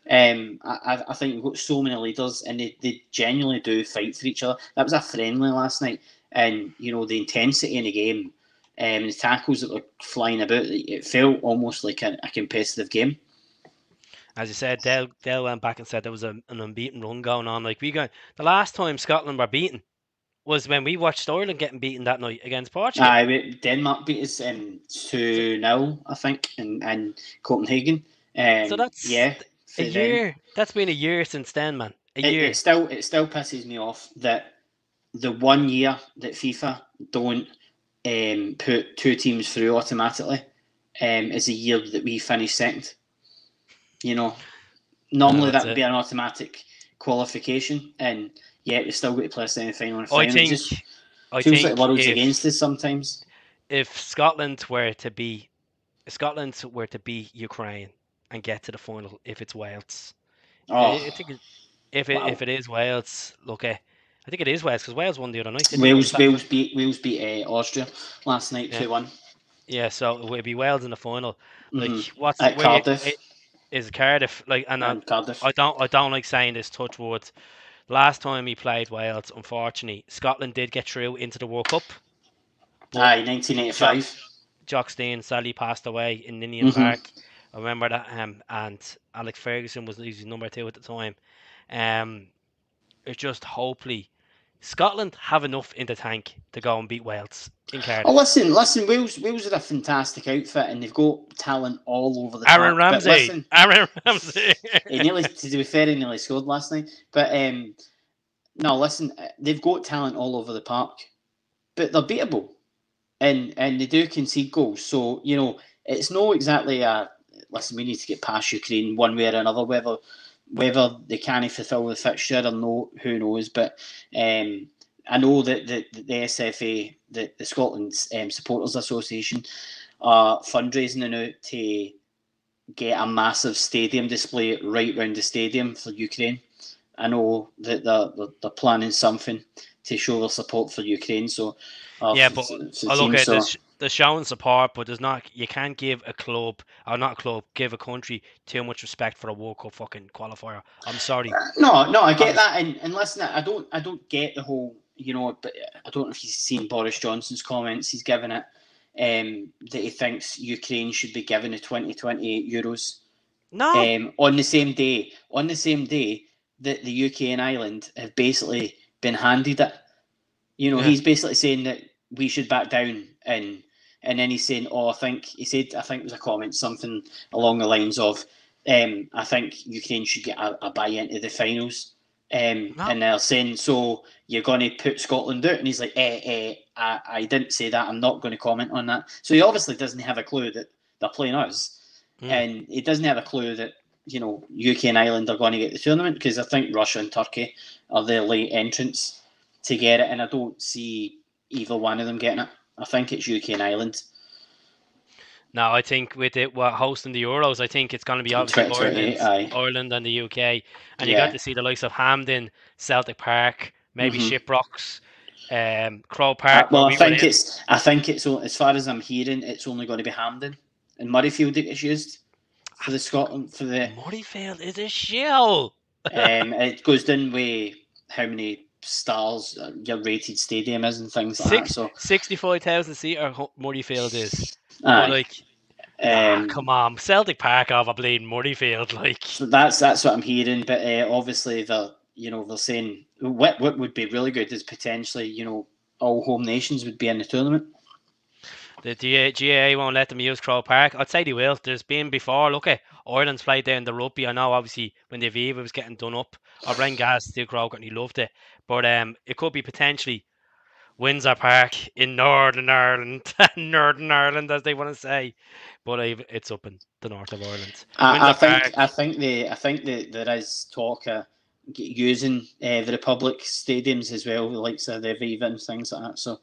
I think we've got so many leaders, and they genuinely do fight for each other. That was a friendly last night, and you know the intensity in the game, the tackles that were flying about. It felt almost like a competitive game. As you said, Dale went back and said there was an unbeaten run going on. Like the last time Scotland were beaten was when we watched Ireland getting beaten that night against Portugal. Denmark beat us 2-0, I think, in Copenhagen. So that's a year. That's been a year since then, man. Year. It still pisses me off that the 1 year that FIFA don't put two teams through automatically is a year that we finish second. You know, normally that would be an automatic qualification, and yet we still got to play a semi-final and a final. I feels think like the world's against us sometimes. If Scotland were to be Ukraine and get to the final, if it's Wales, I think if it is Wales, look, I think it is Wales because Wales won the other night. Wales beat Austria last night 2-1. Yeah, so it would be Wales in the final. Like what's at Cardiff? Is Cardiff like? And Cardiff. I don't like saying this. Touch wood. Last time he played Wales, unfortunately, Scotland did get through into the World Cup. 1985. Jock Stein sadly passed away in Ninian Park. I remember that. And Alex Ferguson was his number 2 at the time. It's just hopefully Scotland have enough in the tank to go and beat Wales in Cardiff. Oh, listen, Wales are a fantastic outfit, and they've got talent all over the Aaron park. Ramsey. Aaron Ramsey. To be fair, he nearly scored last night. But no, listen, they've got talent all over the park, but they're beatable, and they do concede goals. So you know, it's not exactly listen, we need to get past Ukraine one way or another, whether they can fulfil the fixture or no, who knows. But I know that the SFA, the Scotland Supporters Association, are fundraising now to get a massive stadium display right round the stadium for Ukraine. I know that they're planning something to show their support for Ukraine. So they're showing support, but you can't give give a country too much respect for a World Cup fucking qualifier. I'm sorry. No, I get that, and listen, I don't get the whole, you know, but I don't know if you've seen Boris Johnson's comments. He's given it that he thinks Ukraine should be given the 2028 Euros. No. On the same day that the UK and Ireland have basically been handed it. You know, he's basically saying that we should back down, and then he's saying, I think it was a comment, something along the lines of, I think Ukraine should get a bye into the finals. And they're saying, so you're going to put Scotland out? And he's like, I didn't say that. I'm not going to comment on that. So he obviously doesn't have a clue that they're playing us. And he doesn't have a clue that, you know, UK and Ireland are going to get the tournament, because I think Russia and Turkey are the late entrants to get it. And I don't see either one of them getting it. I think it's UK and Ireland. No, I think with hosting the Euros, I think it's going to be obviously Ireland and the UK. And you got to see the likes of Hampden, Celtic Park, maybe Shiprocks, Crow Park. Well, I think it's as far as I'm hearing, it's only going to be Hampden and Murrayfield that gets used for the Scotland for the. Murrayfield is a shell. It goes down with how many stars your rated stadium is and things like that. So 65,000 seater Murrayfield is. Come on, Celtic Park over bleeding Murrayfield, like. So that's what I'm hearing, but obviously they're saying what would be really good is potentially all home nations would be in the tournament. The GAA won't let them use Crow Park. I'd say they will. There's been before. Look at Ireland's played there in the rugby. I know obviously when the Aviva was getting done up, or Brian Gas still Croker and he loved it, but it could be potentially Windsor Park in Northern Ireland, as they want to say, but it's up in the north of Ireland. I think there is talk of using the Republic stadiums as well, like the Aviva and things like that. So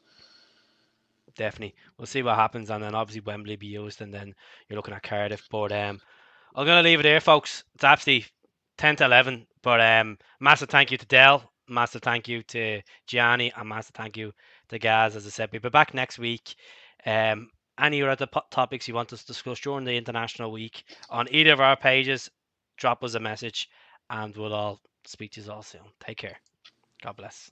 definitely, we'll see what happens, and then obviously Wembley be used, and then you're looking at Cardiff. But I'm gonna leave it there, folks. It's actually 10 to 11. But massive thank you to Dell, massive thank you to Gianni, and massive thank you to Gaz. As I said, we'll be back next week. Any other topics you want us to discuss during the international week on either of our pages, drop us a message, and we'll all speak to you all soon. Take care. God bless.